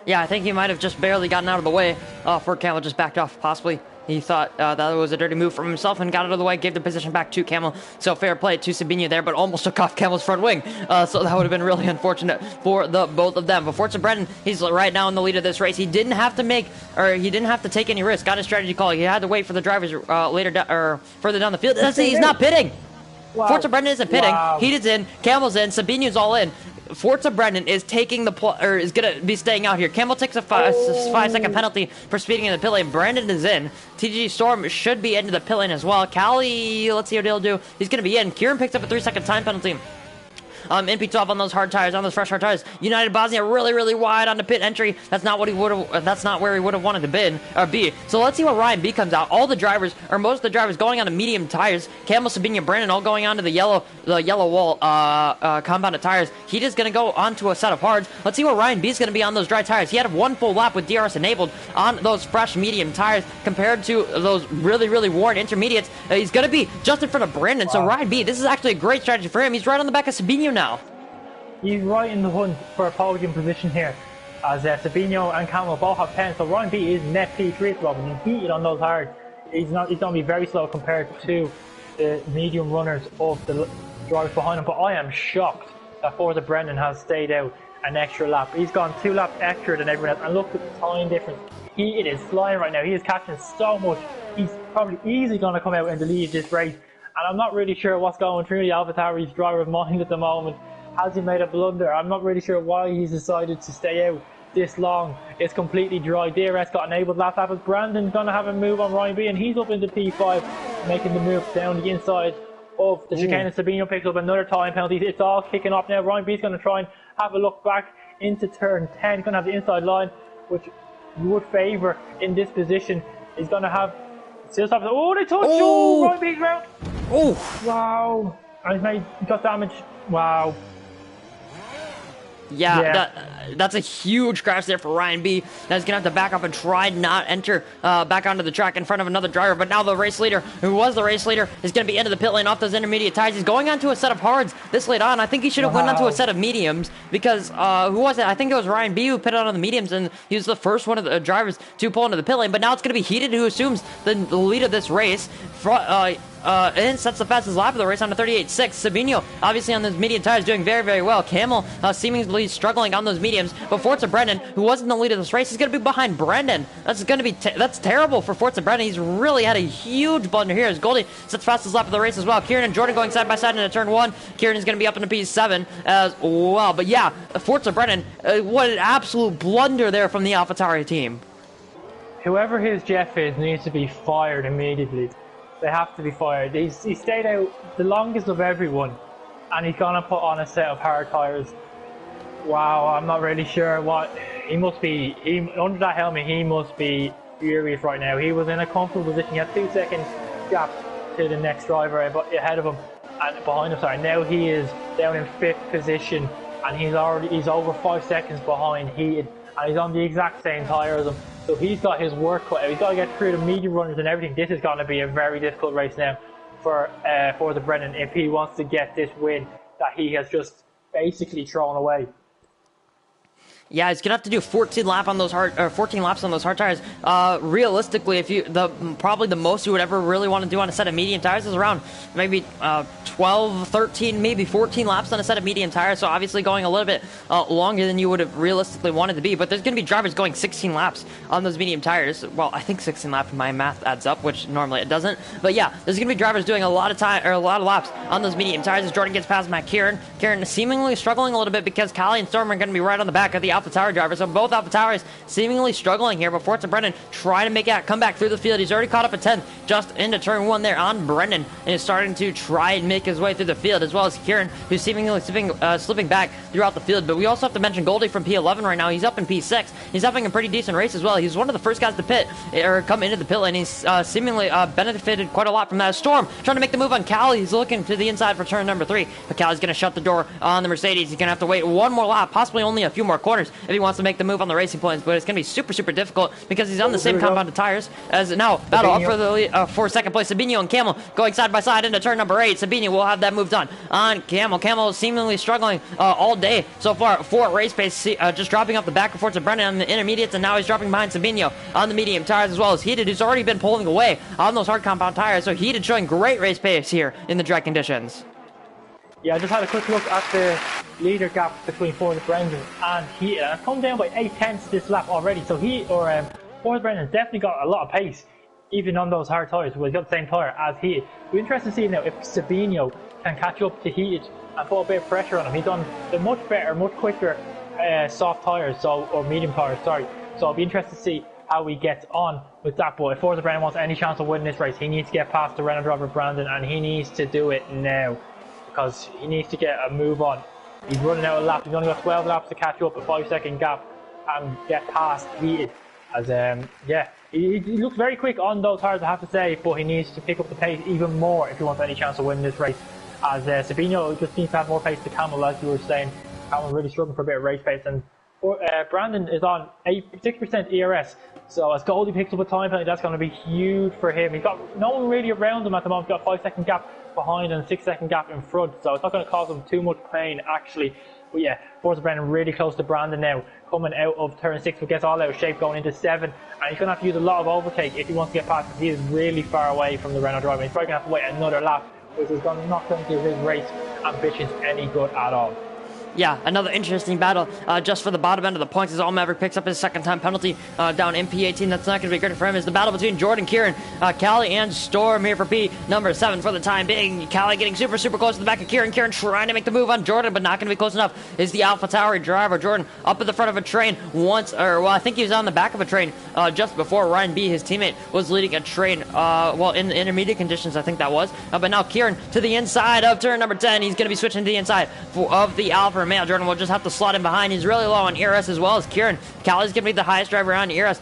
Yeah, I think he might have just barely gotten out of the way for Camel, just backed off possibly. He thought that was a dirty move from himself and got out of the way, gave the position back to Camel. So fair play to Sabino there, but almost took off Camel's front wing. So that would have been really unfortunate for the both of them. But Forza Brendan, he's right now in the lead of this race. He didn't have to take any risk. Got a strategy call. He had to wait for the drivers further down the field. He's not pitting. Wow. Forza Brendan isn't pitting. Wow. Heated's in, Camel's in, Sabino's all in. Forza Brendan is taking is gonna be staying out here. Camel takes a 5-second penalty for speeding in the pit lane. Brandon is in. TG Storm should be into the pit lane as well. Callie, let's see what he'll do. He's gonna be in. Kieran picks up a 3-second time penalty. In P12 on those hard tires, on those fresh hard tires. United Bosnia really wide on the pit entry. That's not what he would have. That's not where he would have wanted to be. So let's see what Ryan B comes out. All the drivers, or most of the drivers, going on to medium tires. Camel, Sabino, Brandon, all going on to the yellow wall compounded tires. He is going to go onto a set of hards. Let's see what Ryan B is going to be on those dry tires. He had 1 full lap with DRS enabled on those fresh medium tires compared to those really worn intermediates. He's going to be just in front of Brandon. Wow. So Ryan B, this is actually a great strategy for him. He's right on the back of Sabino now. He's right in the hunt for a podium position here, as Sabino and Camel both have 10. So Ryan B is net P3 at the moment. He's heated on those hard. He's going to be very slow compared to the medium runners of the drivers behind him. But I am shocked that Forza Brendan has stayed out an extra lap. He's gone 2 laps extra than everyone else. And look at the time difference. It is flying right now. He is catching so much. He's probably easily going to come out in the lead of this race. And I'm not really sure what's going through the AlphaTauri's driver's mind at the moment. Has he made a blunder? I'm not really sure why he's decided to stay out this long. It's completely dry. DRS got enabled last lap, but Brandon's going to have a move on Ryan B, and he's up into P5, making the move down the inside of the chicane. And Sabino picks up another time penalty. It's all kicking off now. Ryan B's going to try and have a look back into turn 10. He's going to have the inside line, which you would favour in this position. He's going to have... Oh, they touched! Oh, Ryan B's round! Oh! Wow! And he got damage. Wow. Yeah. That's a huge crash there for Ryan B. Now he's going to have to back up and try not enter back onto the track in front of another driver. But now the race leader, who was the race leader, is going to be into the pit lane off those intermediate tires. He's going onto a set of hards this late on. I think he should have went onto a set of mediums because, who was it? I think it was Ryan B. who pitted on the mediums, and he was the first one of the drivers to pull into the pit lane. But now it's going to be Heated, who assumes the lead of this race. And sets the fastest lap of the race on the 38.6. Sabino, obviously on those medium tires, doing very, very well. Camel seemingly struggling on those mediums. But Forza Brendan, who was in the lead of this race, is going to be behind Brendan. That's going to be that's terrible for Forza Brendan. He's really had a huge blunder here as Goldie sets fastest lap of the race as well. Kieran and Jordan going side by side into turn 1. Kieran is going to be up into P7 as well. But yeah, Forza Brendan, what an absolute blunder there from the AlphaTauri team. Whoever his Jeff is needs to be fired immediately. They have to be fired. He stayed out the longest of everyone, and he's gonna put on a set of hard tires. Wow, I'm not really sure what he must be. Under that helmet, he must be furious right now. He was in a comfortable position. He had 2 seconds gap to the next driver ahead of him and behind him. Sorry, now he is down in 5th position, and he's over 5 seconds behind Heated, and he's on the exact same tire as him. So he's got his work cut out. He's got to get through the medium runners and everything. This is going to be a very difficult race now for the Brennan if he wants to get this win that he has just basically thrown away. Yeah, he's gonna have to do 14 laps on those hard tires. Realistically, probably the most you would ever really want to do on a set of medium tires is around maybe 12, 13, maybe 14 laps on a set of medium tires. So obviously going a little bit longer than you would have realistically wanted to be. But there's gonna be drivers going 16 laps on those medium tires. Well, I think 16 laps, my math adds up, which normally it doesn't. But yeah, there's gonna be drivers doing a lot of laps on those medium tires as Jordan gets past Matt Kieran. Kieran seemingly struggling a little bit because Callie and Storm are gonna be right on the back of the AlphaTauri drivers. So both AlphaTauris seemingly struggling here, but Forza Brendan trying to make it come back through the field. He's already caught up at 10th just into turn 1 there on Brendan, and is starting to try and make his way through the field, as well as Kieran, who's seemingly slipping back throughout the field. But we also have to mention Goldie from P11 right now. He's up in P6. He's having a pretty decent race as well. He's one of the first guys to pit or come into the pit lane. He's seemingly benefited quite a lot from that. Storm trying to make the move on Callie. He's looking to the inside for turn number 3, but Callie's going to shut the door on the Mercedes. He's going to have to wait one more lap, possibly only a few more corners if he wants to make the move on the Racing Points, but it's going to be super, super difficult because he's on the same compound of tires as now. Battle up for the for second place. Sabino and Camel going side by side into turn number 8. Sabino will have that moved on Camel. Camel is seemingly struggling all day so far for race pace, just dropping off the back and forth of Brennan on the intermediates, and now he's dropping behind Sabino on the medium tires, as well as Heated, who's already been pulling away on those hard compound tires. So Heated showing great race pace here in the dry conditions. Yeah, I just had a quick look at the leader gap between Forza Brendan and Heated, and it's come down by 8/10 this lap already. So Forza Brendan's definitely got a lot of pace, even on those hard tyres. Well, he's got the same tyre as Heated. We're interested to see now if Sabino can catch up to Heated and put a bit of pressure on him. He's on the much better, much quicker soft tyres, or medium tyres, sorry. So I'll be interested to see how he gets on with that. But if Forza Brendan wants any chance of winning this race, he needs to get past the Renault driver Brandon, and he needs to do it now, because he needs to get a move on. He's running out of laps. He's only got 12 laps to catch up, a 5-second gap, and get past Heated. As he looks very quick on those tires, I have to say, but he needs to pick up the pace even more if he wants any chance of winning this race. As Sabino just needs to have more pace to Camel, as you were saying. Camel's really struggling for a bit of race pace, and Brandon is on 6% ERS. So as Goldie picks up a time penalty, that's going to be huge for him. He's got no one really around him at the moment. He's got a 5-second gap behind and a 6-second gap in front, so it's not going to cause him too much pain actually. But yeah, Forza Brendan really close to Brandon now, coming out of turn 6, but gets all out of shape going into 7, and he's going to have to use a lot of overtake if he wants to get past him. He is really far away from the Renault driver. He's probably going to have to wait another lap, which is not going to give his race ambitions any good at all. yeah, another interesting battle just for the bottom end of the points as All Maverick picks up his second time penalty down in P18. That's not going to be good for him. Is the battle between Jordan, Kieran, Callie, and Storm here for P number 7 for the time being. Callie getting super close to the back of Kieran. Kieran trying to make the move on Jordan, but not going to be close enough. Is the Alpha Tower driver. Jordan up at the front of a train once, or well, I think he was on the back of a train just before Ryan B, his teammate, was leading a train, well, in the intermediate conditions, I think that was. But now Kieran to the inside of turn number 10. He's going to be switching to the inside of the Alpha male. Jordan will just have to slot in behind. He's really low on ERS as well as Kieran. Callie's going to be the highest driver on ERS,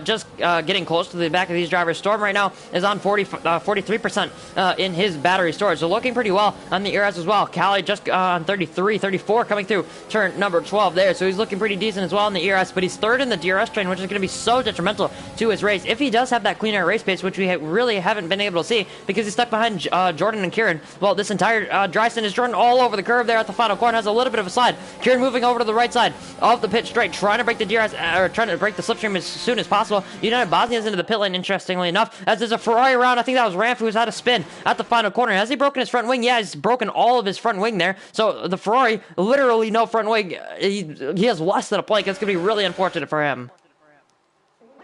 just getting close to the back of these drivers. Storm right now is on 43% in his battery storage, so looking pretty well on the ERS as well. Callie just on 34 coming through turn number 12 there, so he's looking pretty decent as well in the ERS, but he's third in the DRS train, which is going to be so detrimental to his race if he does have that clean air race pace, which we really haven't been able to see because he's stuck behind Jordan and Kieran. Well, this entire dry stint is Jordan all over the curve there at the final corner, has a little bit of a slide. Kieran moving over to the right side of the pit straight, trying to break the DRS, or trying to break the slipstream as soon as possible. United Bosnia's into the pit lane, interestingly enough, as there's a Ferrari around. I think that was Ramp who's had a spin at the final corner. Has he broken his front wing? Yeah, he's broken all of his front wing there. So the Ferrari, literally no front wing. He has less than a plank. It's going to be really unfortunate for him.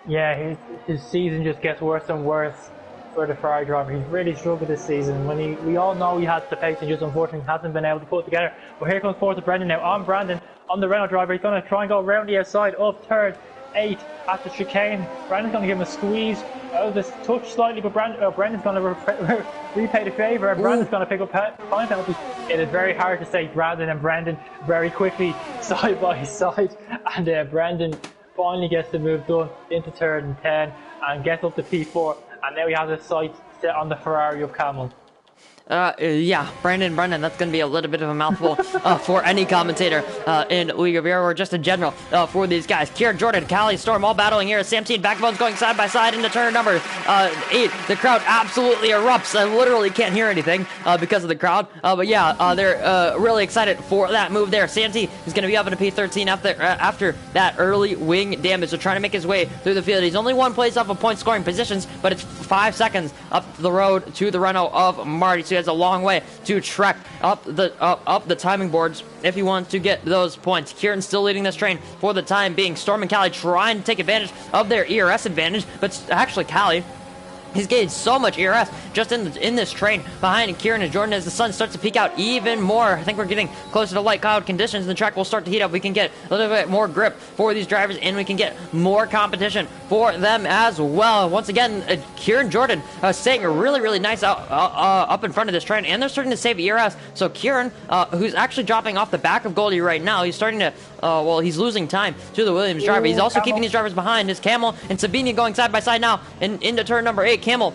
Yeah, his season just gets worse and worse for the Ferrari driver. He's really struggled this season. We all know he has the pace and just unfortunately hasn't been able to put it together. But here comes forward to Brendan now. On Brandon, on the Renault driver, he's going to try and go around the outside of turn 8 at the chicane. Brandon's going to give him a squeeze out of this touch slightly, but Brendan's going to repay the favour. Brandon's going to pick up time penalties. It is very hard to say Brandon and Brendan very quickly side by side, and Brendan finally gets the move done into turn 10 and gets up to P4, and now he has his sights set on the Ferrari of Camel. Yeah, Brendan, that's going to be a little bit of a mouthful for any commentator in League of Air or just in general for these guys. Kieran, Jordan, Callie, Storm all battling here. Sam T and Backbones going side by side into turn number 8. The crowd absolutely erupts. I literally can't hear anything because of the crowd. But yeah, they're really excited for that move there. Sam T is going to be up into P13 after that early wing damage. So trying to make his way through the field. He's only one place off of point scoring positions, but it's 5 seconds up the road to the Renault of Marty. So he has a long way to trek up the timing boards if he wants to get those points. Kieran's still leading this train for the time being. Storm and Callie trying to take advantage of their ERS advantage, but actually Callie, he's gained so much ERS just in this train behind Kieran and Jordan as the sun starts to peak out even more. I think we're getting closer to light cloud conditions and the track will start to heat up. We can get a little bit more grip for these drivers and we can get more competition for them as well. Once again, Kieran and Jordan staying really nice up in front of this train, and they're starting to save ERS. So Kieran, who's actually dropping off the back of Goldie right now, he's starting to, well, he's losing time to the Williams driver. He's also keeping these drivers behind. His Camel and Sabina going side by side now into turn number 8. Camel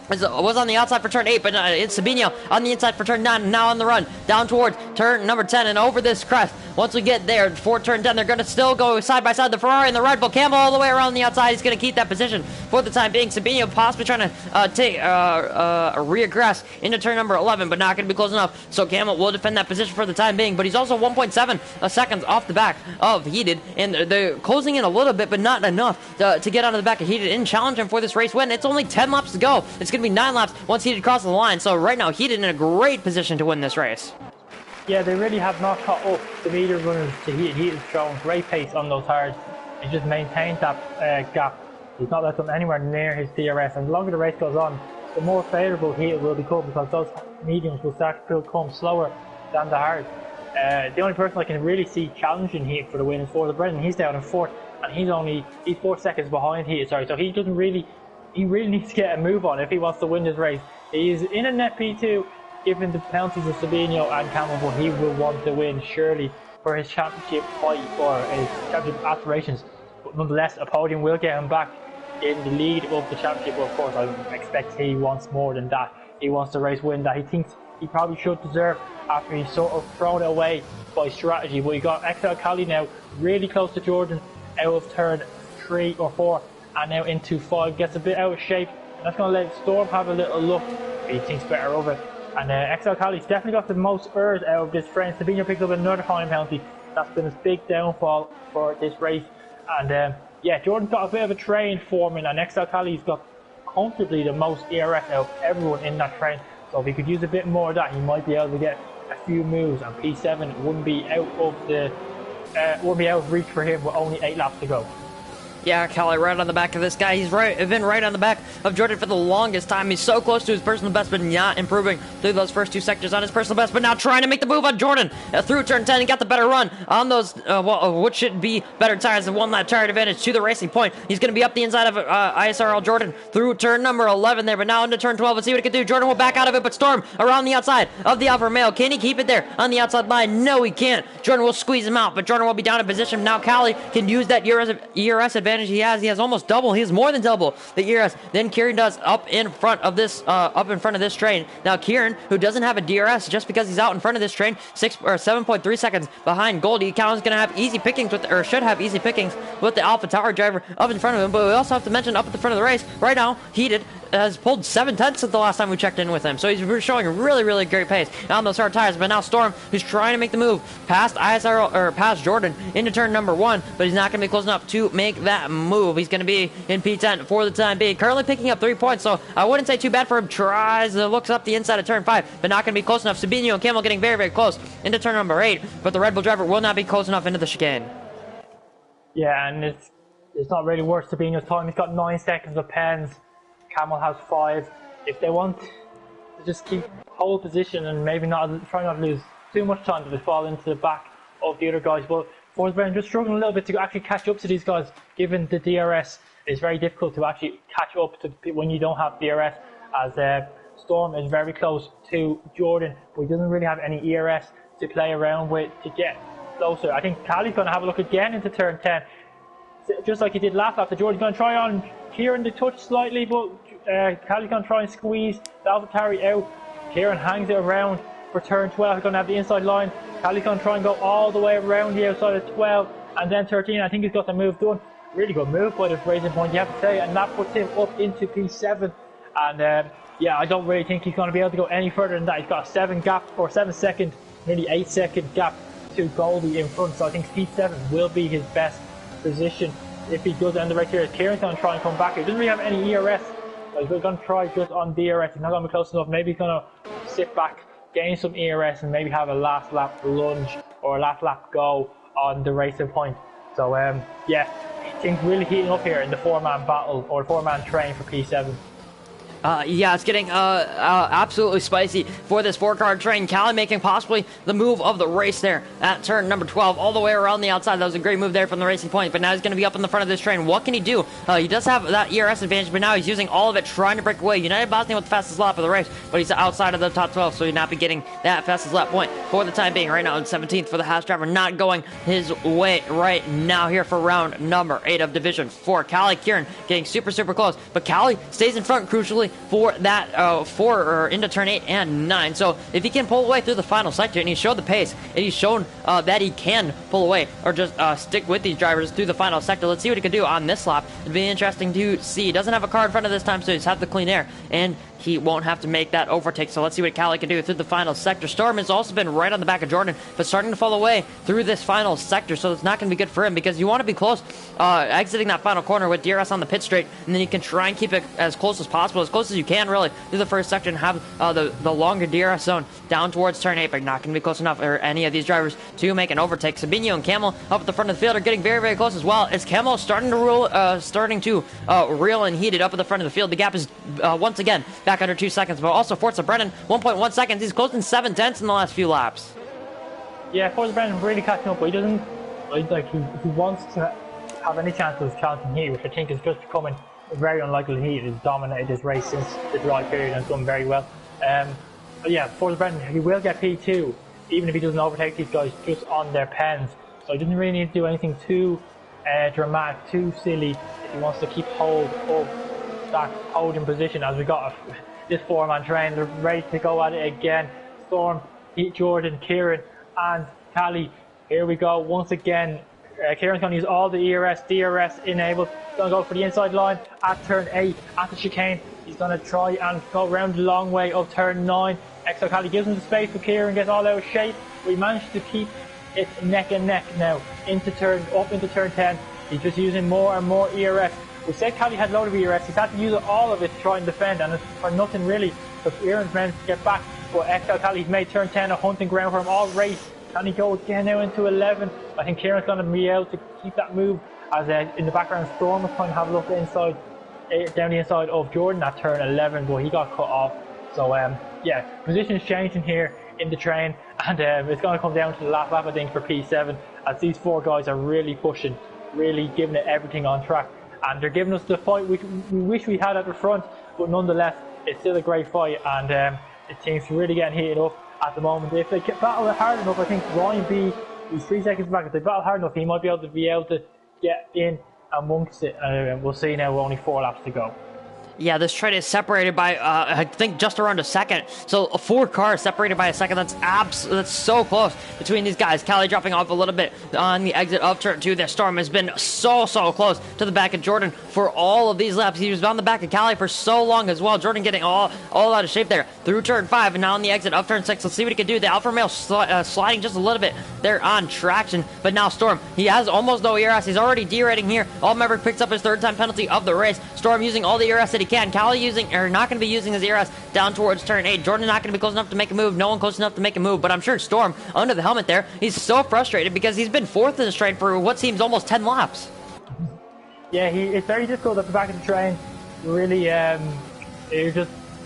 was on the outside for turn 8, but it's Sabino on the inside for turn 9, now on the run down towards turn number 10 and over this crest. Once we get there for turn 10, they're going to still go side by side, the Ferrari and the Red Bull. Camel all the way around the outside. He's going to keep that position for the time being. Sabino possibly trying to regress into turn number 11, but not going to be close enough. So Camel will defend that position for the time being, but he's also 1.7 seconds off the back of Heated, and they're closing in a little bit, but not enough to get onto the back of Heated and challenge him for this race win. It's only 10 laps to go. It's going to be 9 laps once Heated crosses the line. So right now, Heated in a great position to win this race. Yeah, they really have not caught up the meter runners to Heated. Heated showing great pace on those hards. He just maintains that gap. He's not let them anywhere near his DRS, and the longer the race goes on, the more favourable Heated will become because those mediums will start to come slower than the hards. The only person I can really see challenging Heated for the win is Forza Brendan. He's down in 4th, and he's 4 seconds behind Heated. Sorry, so he really needs to get a move on if he wants to win this race. He's in a net P2, given the penalties of Sabino and Camel, but he will want to win surely for his championship fight or his championship aspirations. But nonetheless, a podium will get him back in the lead of the championship. But of course, I expect he wants more than that. He wants the race win that he thinks he probably should deserve after he's sort of thrown it away by strategy. But you got XL Cali now really close to Jordan out of turn 3 or 4 and now into 5. Gets a bit out of shape. That's going to let Storm have a little look. He thinks better of it. And XL Cali's definitely got the most errors out of this train. Sabino picked up another time penalty. That's been his big downfall for this race. And yeah, Jordan's got a bit of a train forming, and XL Cali's got comfortably the most ERS out of everyone in that train. So if he could use a bit more of that, he might be able to get a few moves, and P7 wouldn't be out of reach for him with only 8 laps to go. Yeah, Kelly right on the back of this guy. He's been right on the back of Jordan for the longest time. He's so close to his personal best, but not improving through those first 2 sectors on his personal best, but now trying to make the move on Jordan through turn 10. He got the better run on those, what should be better tires, the 1 lap tire advantage to the Racing Point. He's going to be up the inside of ISRL Jordan through turn number 11 there, but now into turn 12. Let's see what he can do. Jordan will back out of it, but Storm around the outside of the Alfa Romeo. Can he keep it there on the outside line? No, he can't. Jordan will squeeze him out, but Jordan will be down in position. Now Callie can use that ERS advantage he has. He has almost double. He has more than double the ERS than Kieran does up in front of this train. Now Kieran, who doesn't have a DRS just because he's out in front of this train, 7.3 seconds behind Goldie. Callan's gonna have easy pickings should have easy pickings with the Alpha Tower driver up in front of him. But we also have to mention up at the front of the race right now, Heated has pulled 7/10 since the last time we checked in with him, so he's showing a really great pace on those hard tires. But now Storm, who's trying to make the move past past Jordan into turn number 1, but he's not going to be close enough to make that move. He's going to be in P10 for the time being, currently picking up 3 points, so I wouldn't say too bad for him. Looks up the inside of turn 5, but not going to be close enough. Sabino and Camel getting very close into turn number 8, but the Red Bull driver will not be close enough into the chicane. Yeah, and it's not really worth Sabino's time. He's got 9 seconds of pens. Camel has 5. If they want to just keep hold position and maybe try not to lose too much time, to just fall into the back of the other guys. But Force Brown just struggling a little bit to actually catch up to these guys, given the DRS. It's very difficult to actually catch up to when you don't have DRS, as Storm is very close to Jordan, but he doesn't really have any ERS to play around with to get closer. I think Callie's going to have a look again into turn 10, just like he did last lap. Jordan's going to try on Kieran to touch slightly, but Callie's going to try and squeeze the AlphaTauri out. Kieran hangs it around for turn 12. He's going to have the inside line. Callie's going to try and go all the way around the outside of 12 and then 13. I think he's got the move done. Really good move by the Racing Point, you have to say, and that puts him up into P7. And yeah, I don't really think he's going to be able to go any further than that. He's got a 7 second, nearly 8 second gap to Goldie in front, so I think P7 will be his best position if he does end the race here. Kieran's going to try and come back. He doesn't really have any ERS, so he's going to try just on DRS. He's not going to be close enough. Maybe he's going to sit back, gain some ERS, and maybe have a last lap lunge or a last lap go on the Racing Point. So yeah, things really heating up here in the 4-man battle, or 4-man train for P7. Yeah, it's getting absolutely spicy for this 4-car train. Callie making possibly the move of the race there at turn number 12, all the way around the outside. That was a great move there from the Racing Point, but now he's going to be up in the front of this train. What can he do? He does have that ERS advantage, but now he's using all of it, trying to break away. United Bosnia with the fastest lap of the race, but he's outside of the top 12, so he'll not be getting that fastest lap point for the time being. Right now in 17th for the Haas driver, not going his way right now here for round number 8 of Division 4. Callie Kieran getting super close, but Callie stays in front crucially for that into turn 8 and 9. So if he can pull away through the final sector, and he's showed the pace, and he's shown that he can pull away or just stick with these drivers through the final sector, let's see what he can do on this lap. It'd be interesting to see. He doesn't have a car in front of this time, so he's have the clean air, and he won't have to make that overtake. So let's see what Callie can do through the final sector. Storm has also been right on the back of Jordan, but starting to fall away through this final sector, so it's not going to be good for him, because you want to be close, exiting that final corner with DRS on the pit straight, and then you can try and keep it as close as possible, as close as you can really, through the first sector, and have the longer DRS zone down towards turn 8, but not going to be close enough for any of these drivers to make an overtake. Sabino and Camel up at the front of the field are getting very close as well, as Camel starting to reel and heated up at the front of the field. The gap is once again back under 2 seconds, but also Forza Brennan 1.1 seconds. He's closing 7/10 in the last few laps. Yeah, Forza Brennan really catching up, but he doesn't like he wants to have any chance of challenging Heat, which I think is just becoming very unlikely. Heat has dominated this race since the dry period and has done very well. But yeah, Forza Brennan, he will get P2 even if he doesn't overtake these guys just on their pens, so he doesn't really need to do anything too dramatic, too silly, if he wants to keep hold of that podium position, as we got this 4-man train. They're ready to go at it again. Storm, Heat, Jordan, Kieran and Callie. Here we go once again. Kieran's going to use all the ERS, DRS enabled. He's going to go for the inside line at turn 8 at the chicane. He's going to try and go around the long way of turn 9. Exo Callie gives him the space, but Kieran gets all out of shape. We managed to keep it neck and neck now up into turn 10. He's just using more and more ERS. We said Callie had a load of ERS. He's had to use all of it to try and defend, and it's for nothing really, because Kieran's managed to get back But Excel Cali's made turn 10 a hunting ground for him all race. Can he go again now into 11? I think Kieran's going to be able to keep that move, as in the background Storm was trying to have a look inside, down the inside of Jordan at turn 11, but he got cut off. So yeah, position's changing here in the train, and it's going to come down to the last lap, I think, for P7, as these 4 guys are really pushing, really giving it everything on track, and they're giving us the fight which we wish we had at the front, but nonetheless it's still a great fight, and the team's really getting heated up at the moment. If they battle it hard enough, I think Ryan B, who's 3 seconds back, if they battle hard enough, he might be able to get in amongst it. We'll see now, with only 4 laps to go. Yeah, this train is separated by, I think, just around a second. So 4 cars separated by a second. That's so close between these guys. Cali dropping off a little bit on the exit of turn 2. Their Storm has been so close to the back of Jordan for all of these laps. He was on the back of Cali for so long as well. Jordan getting all out of shape there through turn 5, and now on the exit of turn 6. Let's see what he can do. The Alfa Romeo sliding just a little bit there on traction, but now Storm, he has almost no ERS. He's already derating here. All Maverick picks up his 3rd time penalty of the race. Storm using all the ERS that he can. Cali not going to be using his ERS down towards turn 8. Jordan not going to be close enough to make a move. No one close enough to make a move, but I'm sure Storm, under the helmet there, he's so frustrated because he's been 4th in this train for what seems almost 10 laps. Yeah, it's very difficult at the back of the train. Really,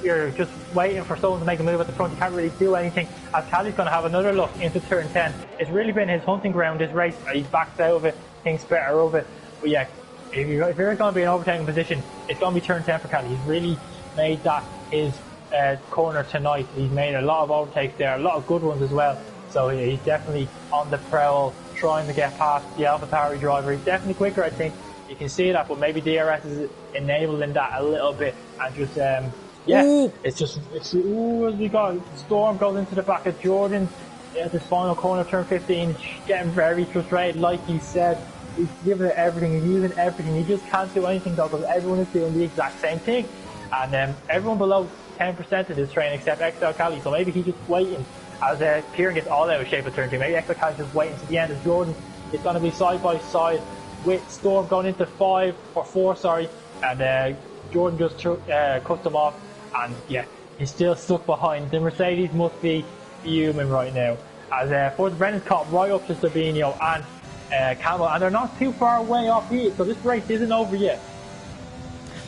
you're just waiting for someone to make a move at the front. You can't really do anything, as Cali's going to have another look into turn 10. It's really been his hunting ground this race. He's backed out of it, thinks better of it. But yeah, if you're going to be in overtaking position, it's going to be turn 10 for Cali. He's really made that his corner tonight. He's made a lot of overtakes there, a lot of good ones as well. So he's definitely on the prowl, trying to get past the AlphaTauri driver. He's definitely quicker, I think. You can see that, but maybe DRS is enabling that a little bit, and just yeah, ooh. As we got Storm goes into the back of Jordan at this final corner, turn 15, getting very frustrated, like he said. He's giving it everything, he's using everything. He just can't do anything though, because everyone is doing the exact same thing. And everyone below 10% of this train except XL Cali, so maybe he's just waiting as Kieran gets all out of shape of turn 2. Maybe XL Cali's just waiting to the end of Jordan. It's going to be side by side with Storm going into 5 or 4, sorry, and Jordan just cuts him off, and yeah, he's still stuck behind. The Mercedes must be fuming right now, as Forza Brennan's caught right up to Sabino and Camel, and they're not too far away off here, so this race isn't over yet.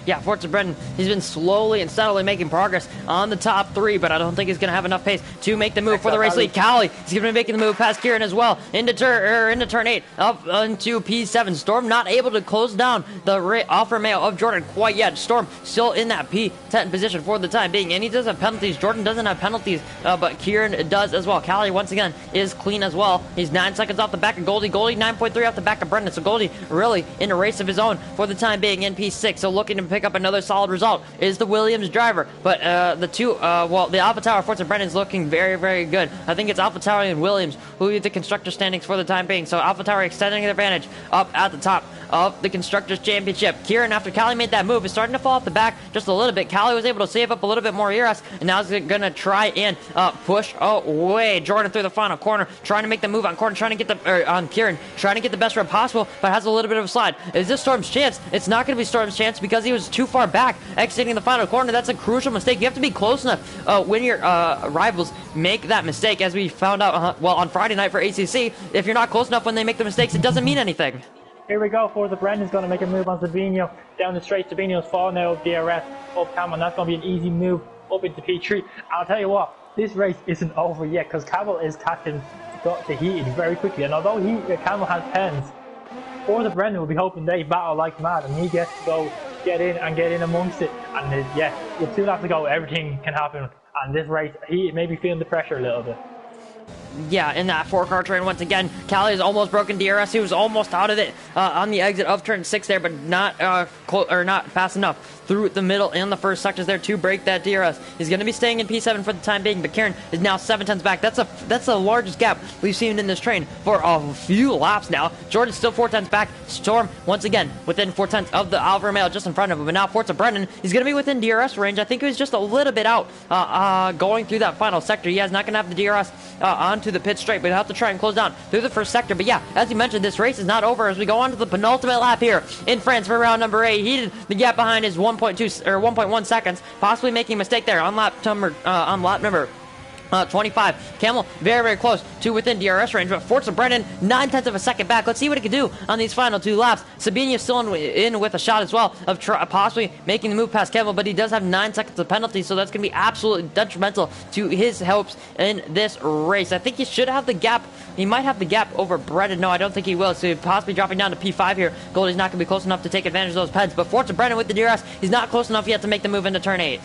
Yeah, Forza Brennan, he's been slowly and steadily making progress on the top 3, but I don't think he's going to have enough pace to make the move for the race lead. Cali, he's going to be making the move past Kieran as well, into turn 8, up into P7. Storm not able to close down the Alfa Romeo of Jordan quite yet. Storm still in that P10 position for the time being, and he does have penalties. Jordan doesn't have penalties, but Kieran does as well. Cali, once again, is clean as well. He's 9 seconds off the back of Goldie. Goldie 9.3 off the back of Brendan, so Goldie really in a race of his own for the time being in P6, so looking to pick up another solid result is the Williams driver. But the AlphaTauri Forza Brennan's looking very, very good. I think it's AlphaTauri and Williams who lead the constructor standings for the time being. So AlphaTauri extending their advantage up at the top of the Constructors' Championship. Kieran, after Cali made that move, is starting to fall off the back just a little bit. Cali was able to save up a little bit more ERS, and now he's going to try and push away Jordan through the final corner, trying to make the move on Jordan, trying to get on Kieran, trying to get the best rep possible, but has a little bit of a slide. Is this Storm's chance? It's not going to be Storm's chance because he was too far back exiting the final corner. That's a crucial mistake. You have to be close enough when your rivals make that mistake, as we found out on Friday night for ACC. If you're not close enough when they make the mistakes, it doesn't mean anything. Here we go. Forza Brendan's going to make a move on Sabino down the straight. Sabino's fall now of DRS up Camel, and that's going to be an easy move up into P3. I'll tell you what, this race isn't over yet, because Camel is catching the heat very quickly, and although Camel has pens, Forza Brendan will be hoping they battle like mad, and he gets to go get in amongst it. And yeah, with 2 laps to go, everything can happen. And this race, he may be feeling the pressure a little bit. Yeah, in that 4-car train once again. Cali has almost broken DRS. He was almost out of it on the exit of turn 6 there, but not not fast enough through the middle and the first sectors there to break that DRS. He's going to be staying in P7 for the time being, but Kieran is now 7 tenths back. That's the largest gap we've seen in this train for a few laps now. Jordan's still 4 tenths back. Storm, once again, within 4 tenths of the Alfa Romeo just in front of him. But now Forza Brendan, he's going to be within DRS range. I think he was just a little bit out going through that final sector. He is not going to have the DRS onto the pit straight, but he'll have to try and close down through the first sector. But yeah, as you mentioned, this race is not over as we go on to the penultimate lap here in France for round number 8. The gap behind is 1.2 or 1.1 seconds, possibly making a mistake there on lap number 25. Camel very, very close to within DRS range, but Forza Brennan 9/10 of a second back. Let's see what he can do on these final 2 laps. Sabini is still in with a shot as well of possibly making the move past Camel, but he does have 9 seconds of penalty, so that's going to be absolutely detrimental to his hopes in this race. I think he should have the gap. He might have the gap over Brennan. No, I don't think he will, so possibly dropping down to P5 here. Goldie's not going to be close enough to take advantage of those pens, but Forza Brennan with the DRS, he's not close enough yet to make the move into turn 8.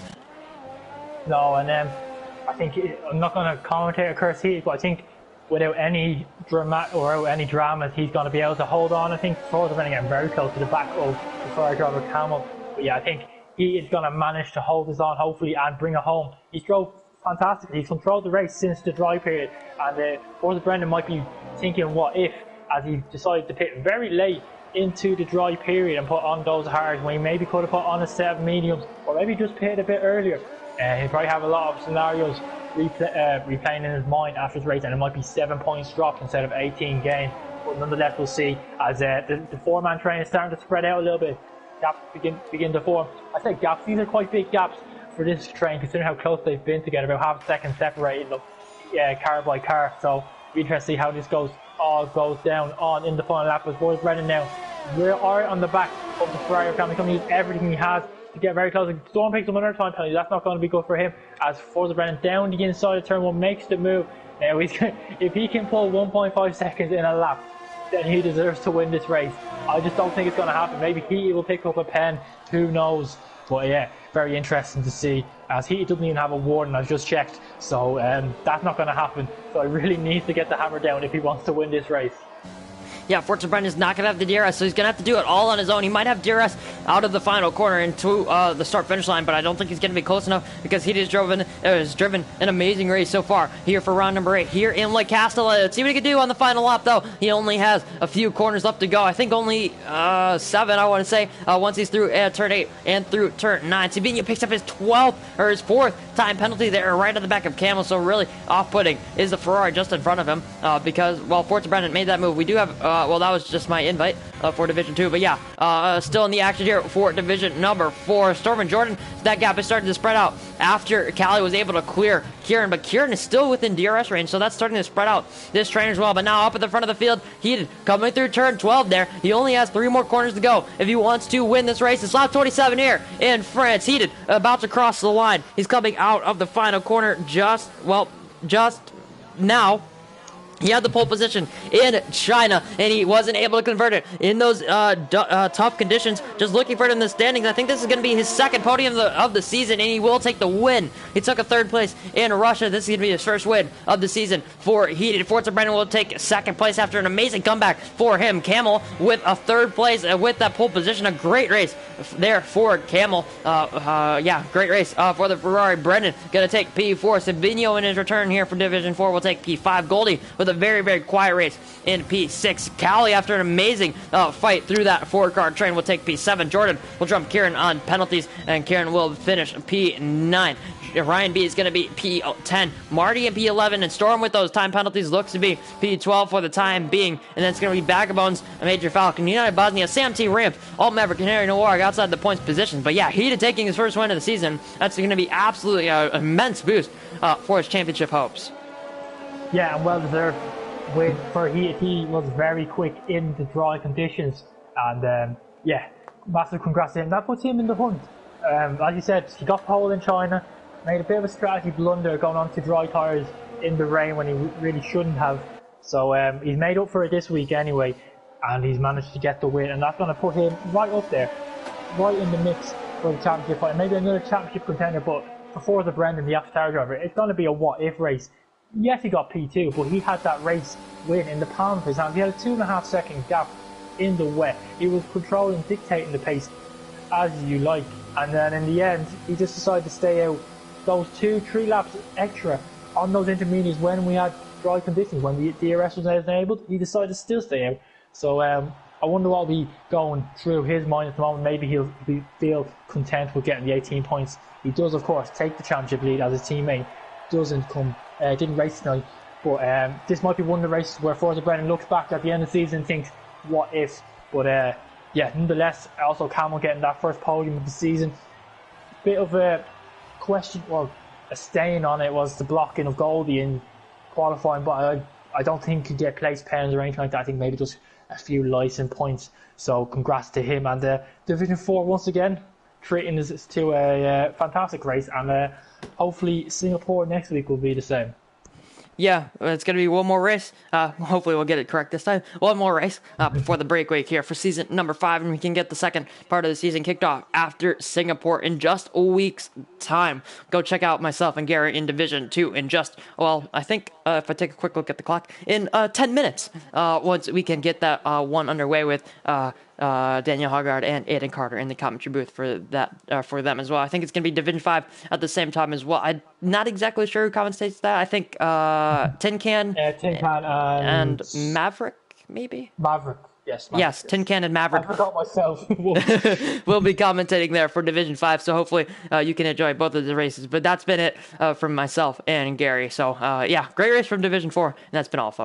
No, and I think I'm not going to commentate a curse heat, but I think without any drama or without any dramas, he's going to be able to hold on. I think Forza Brennan getting very close to the back of the Ferrari driver Camel. But yeah, I think he is going to manage to hold this on, hopefully, and bring it home. He drove fantastically. He's controlled the race since the dry period, and Forza Brennan might be thinking, what if, as he decided to pit very late into the dry period and put on those hards when he maybe could have put on a set of mediums, or maybe just pitted a bit earlier. He'll probably have a lot of scenarios replaying in his mind after the race, and it might be 7 points dropped instead of 18 gained. But nonetheless, we'll see as the 4-man train is starting to spread out a little bit. Gaps begin to form. I say gaps; these are quite big gaps for this train, considering how close they've been together, about half a second separating them, car by car. So, be interested to see how this all goes down in the final lap. As Forza Brennan now, we're on the back of the Ferrari Camel. He's going to use everything he has to get very close. Storm picks up another time penalty. That's not going to be good for him, as Forza Brennan down the inside of turn 1 makes the move. Now, if he can pull 1.5 seconds in a lap, then he deserves to win this race. I just don't think it's going to happen. Maybe he will pick up a pen, who knows. But yeah, very interesting to see, as he doesn't even have a warning, I've just checked. So that's not going to happen. So he really needs to get the hammer down if he wants to win this race. Yeah, Forza Brennan is not going to have the DRS, so he's going to have to do it all on his own. He might have DRS out of the final corner into the start-finish line, but I don't think he's going to be close enough, because he has driven an amazing race so far here for round number 8 here in Lake Castellet. Let's see what he can do on the final lap, though. He only has a few corners left to go. I think only 7, I want to say, once he's through turn 8 and through turn 9. Sabino picks up his 4th time penalty there right at the back of Camel, so really off-putting is the Ferrari just in front of him, because, well, Forza Brennan made that move. We do have well, that was just my invite for Division 2. But yeah, still in the action here for Division number 4. Storm and Jordan, that gap is starting to spread out after Callie was able to clear Kieran. But Kieran is still within DRS range, so that's starting to spread out this train as well. But now up at the front of the field, Heated coming through turn 12 there. He only has 3 more corners to go if he wants to win this race. It's lap 27 here in France. Heated about to cross the line. He's coming out of the final corner just now. He had the pole position in China, and he wasn't able to convert it in those tough conditions. Just looking for it in the standings. I think this is going to be his 2nd podium of the season, and he will take the win. He took a 3rd place in Russia. This is going to be his 1st win of the season for Heated. Forza Brennan will take 2nd place after an amazing comeback for him. Camel with a 3rd place with that pole position. A great race there for Camel. Yeah, great race for the Ferrari. Brennan going to take P4. Sabino in his return here for Division 4 will take P5. Goldie with a very, very quiet race in P6. Callie, after an amazing fight through that 4-car train, will take P7. Jordan will jump Kieran on penalties, and Kieran will finish P9. Ryan B is going to be P10. Marty in P11, and Storm with those time penalties looks to be P12 for the time being. And then it's going to be Vagabonds, Major Falcon, United Bosnia, Sam T. Ramp, Alt Maverick, Canary Noir outside the points positions. But yeah, Heated taking his 1st win of the season. That's going to be absolutely an immense boost for his championship hopes. Yeah, and well deserved. He was very quick in the dry conditions, and yeah, massive congrats to him. That puts him in the hunt. As you said, he got pole in China, made a bit of a strategy blunder going on to dry tyres in the rain when he really shouldn't have. So he's made up for it this week anyway, and he's managed to get the win, and that's going to put him right up there, right in the mix for the championship fight. Maybe another championship contender, but for Forza Brennan, the AlphaTauri driver, it's going to be a what-if race. Yes, he got P2, but he had that race win in the palm of his hand. He had a 2.5 second gap in the wet. He was controlling, dictating the pace as you like. And then in the end, he just decided to stay out those 2-3 laps extra on those intermediates when we had dry conditions, when the DRS was enabled. He decided to still stay out. So I wonder what will be going through his mind at the moment. Maybe he'll feel content with getting the 18 points. He does, of course, take the championship lead as his teammate didn't race tonight, but this might be one of the races where Forza Brennan looks back at the end of the season and thinks, what if? But yeah, nonetheless, also Camel getting that 1st podium of the season. Bit of a question, well, a stain on it was the blocking of Goldie in qualifying, but I don't think he'd get place pens or anything like that. I think maybe just a few license points. So congrats to him. And Division 4 once again treating us to a fantastic race, and hopefully Singapore next week will be the same. Yeah, it's going to be one more race. Hopefully we'll get it correct this time. One more race before the break week here for season number 5, and we can get the second part of the season kicked off after Singapore in just a week's time. Go check out myself and Gary in Division 2 in just, well, I think if I take a quick look at the clock, in 10 minutes, once we can get that one underway with Daniel Hoggard and Aiden Carter in the commentary booth for that for them as well. I think it's going to be Division 5 at the same time as well. I'm not exactly sure who commentates that. I think Tin Can, Tin Can and Maverick, maybe? Maverick. Yes, yes, Tin Can and Maverick. I forgot myself. We'll be commentating there for Division 5, so hopefully you can enjoy both of the races. But that's been it from myself and Gary. So, yeah, great race from Division 4, and that's been all, folks.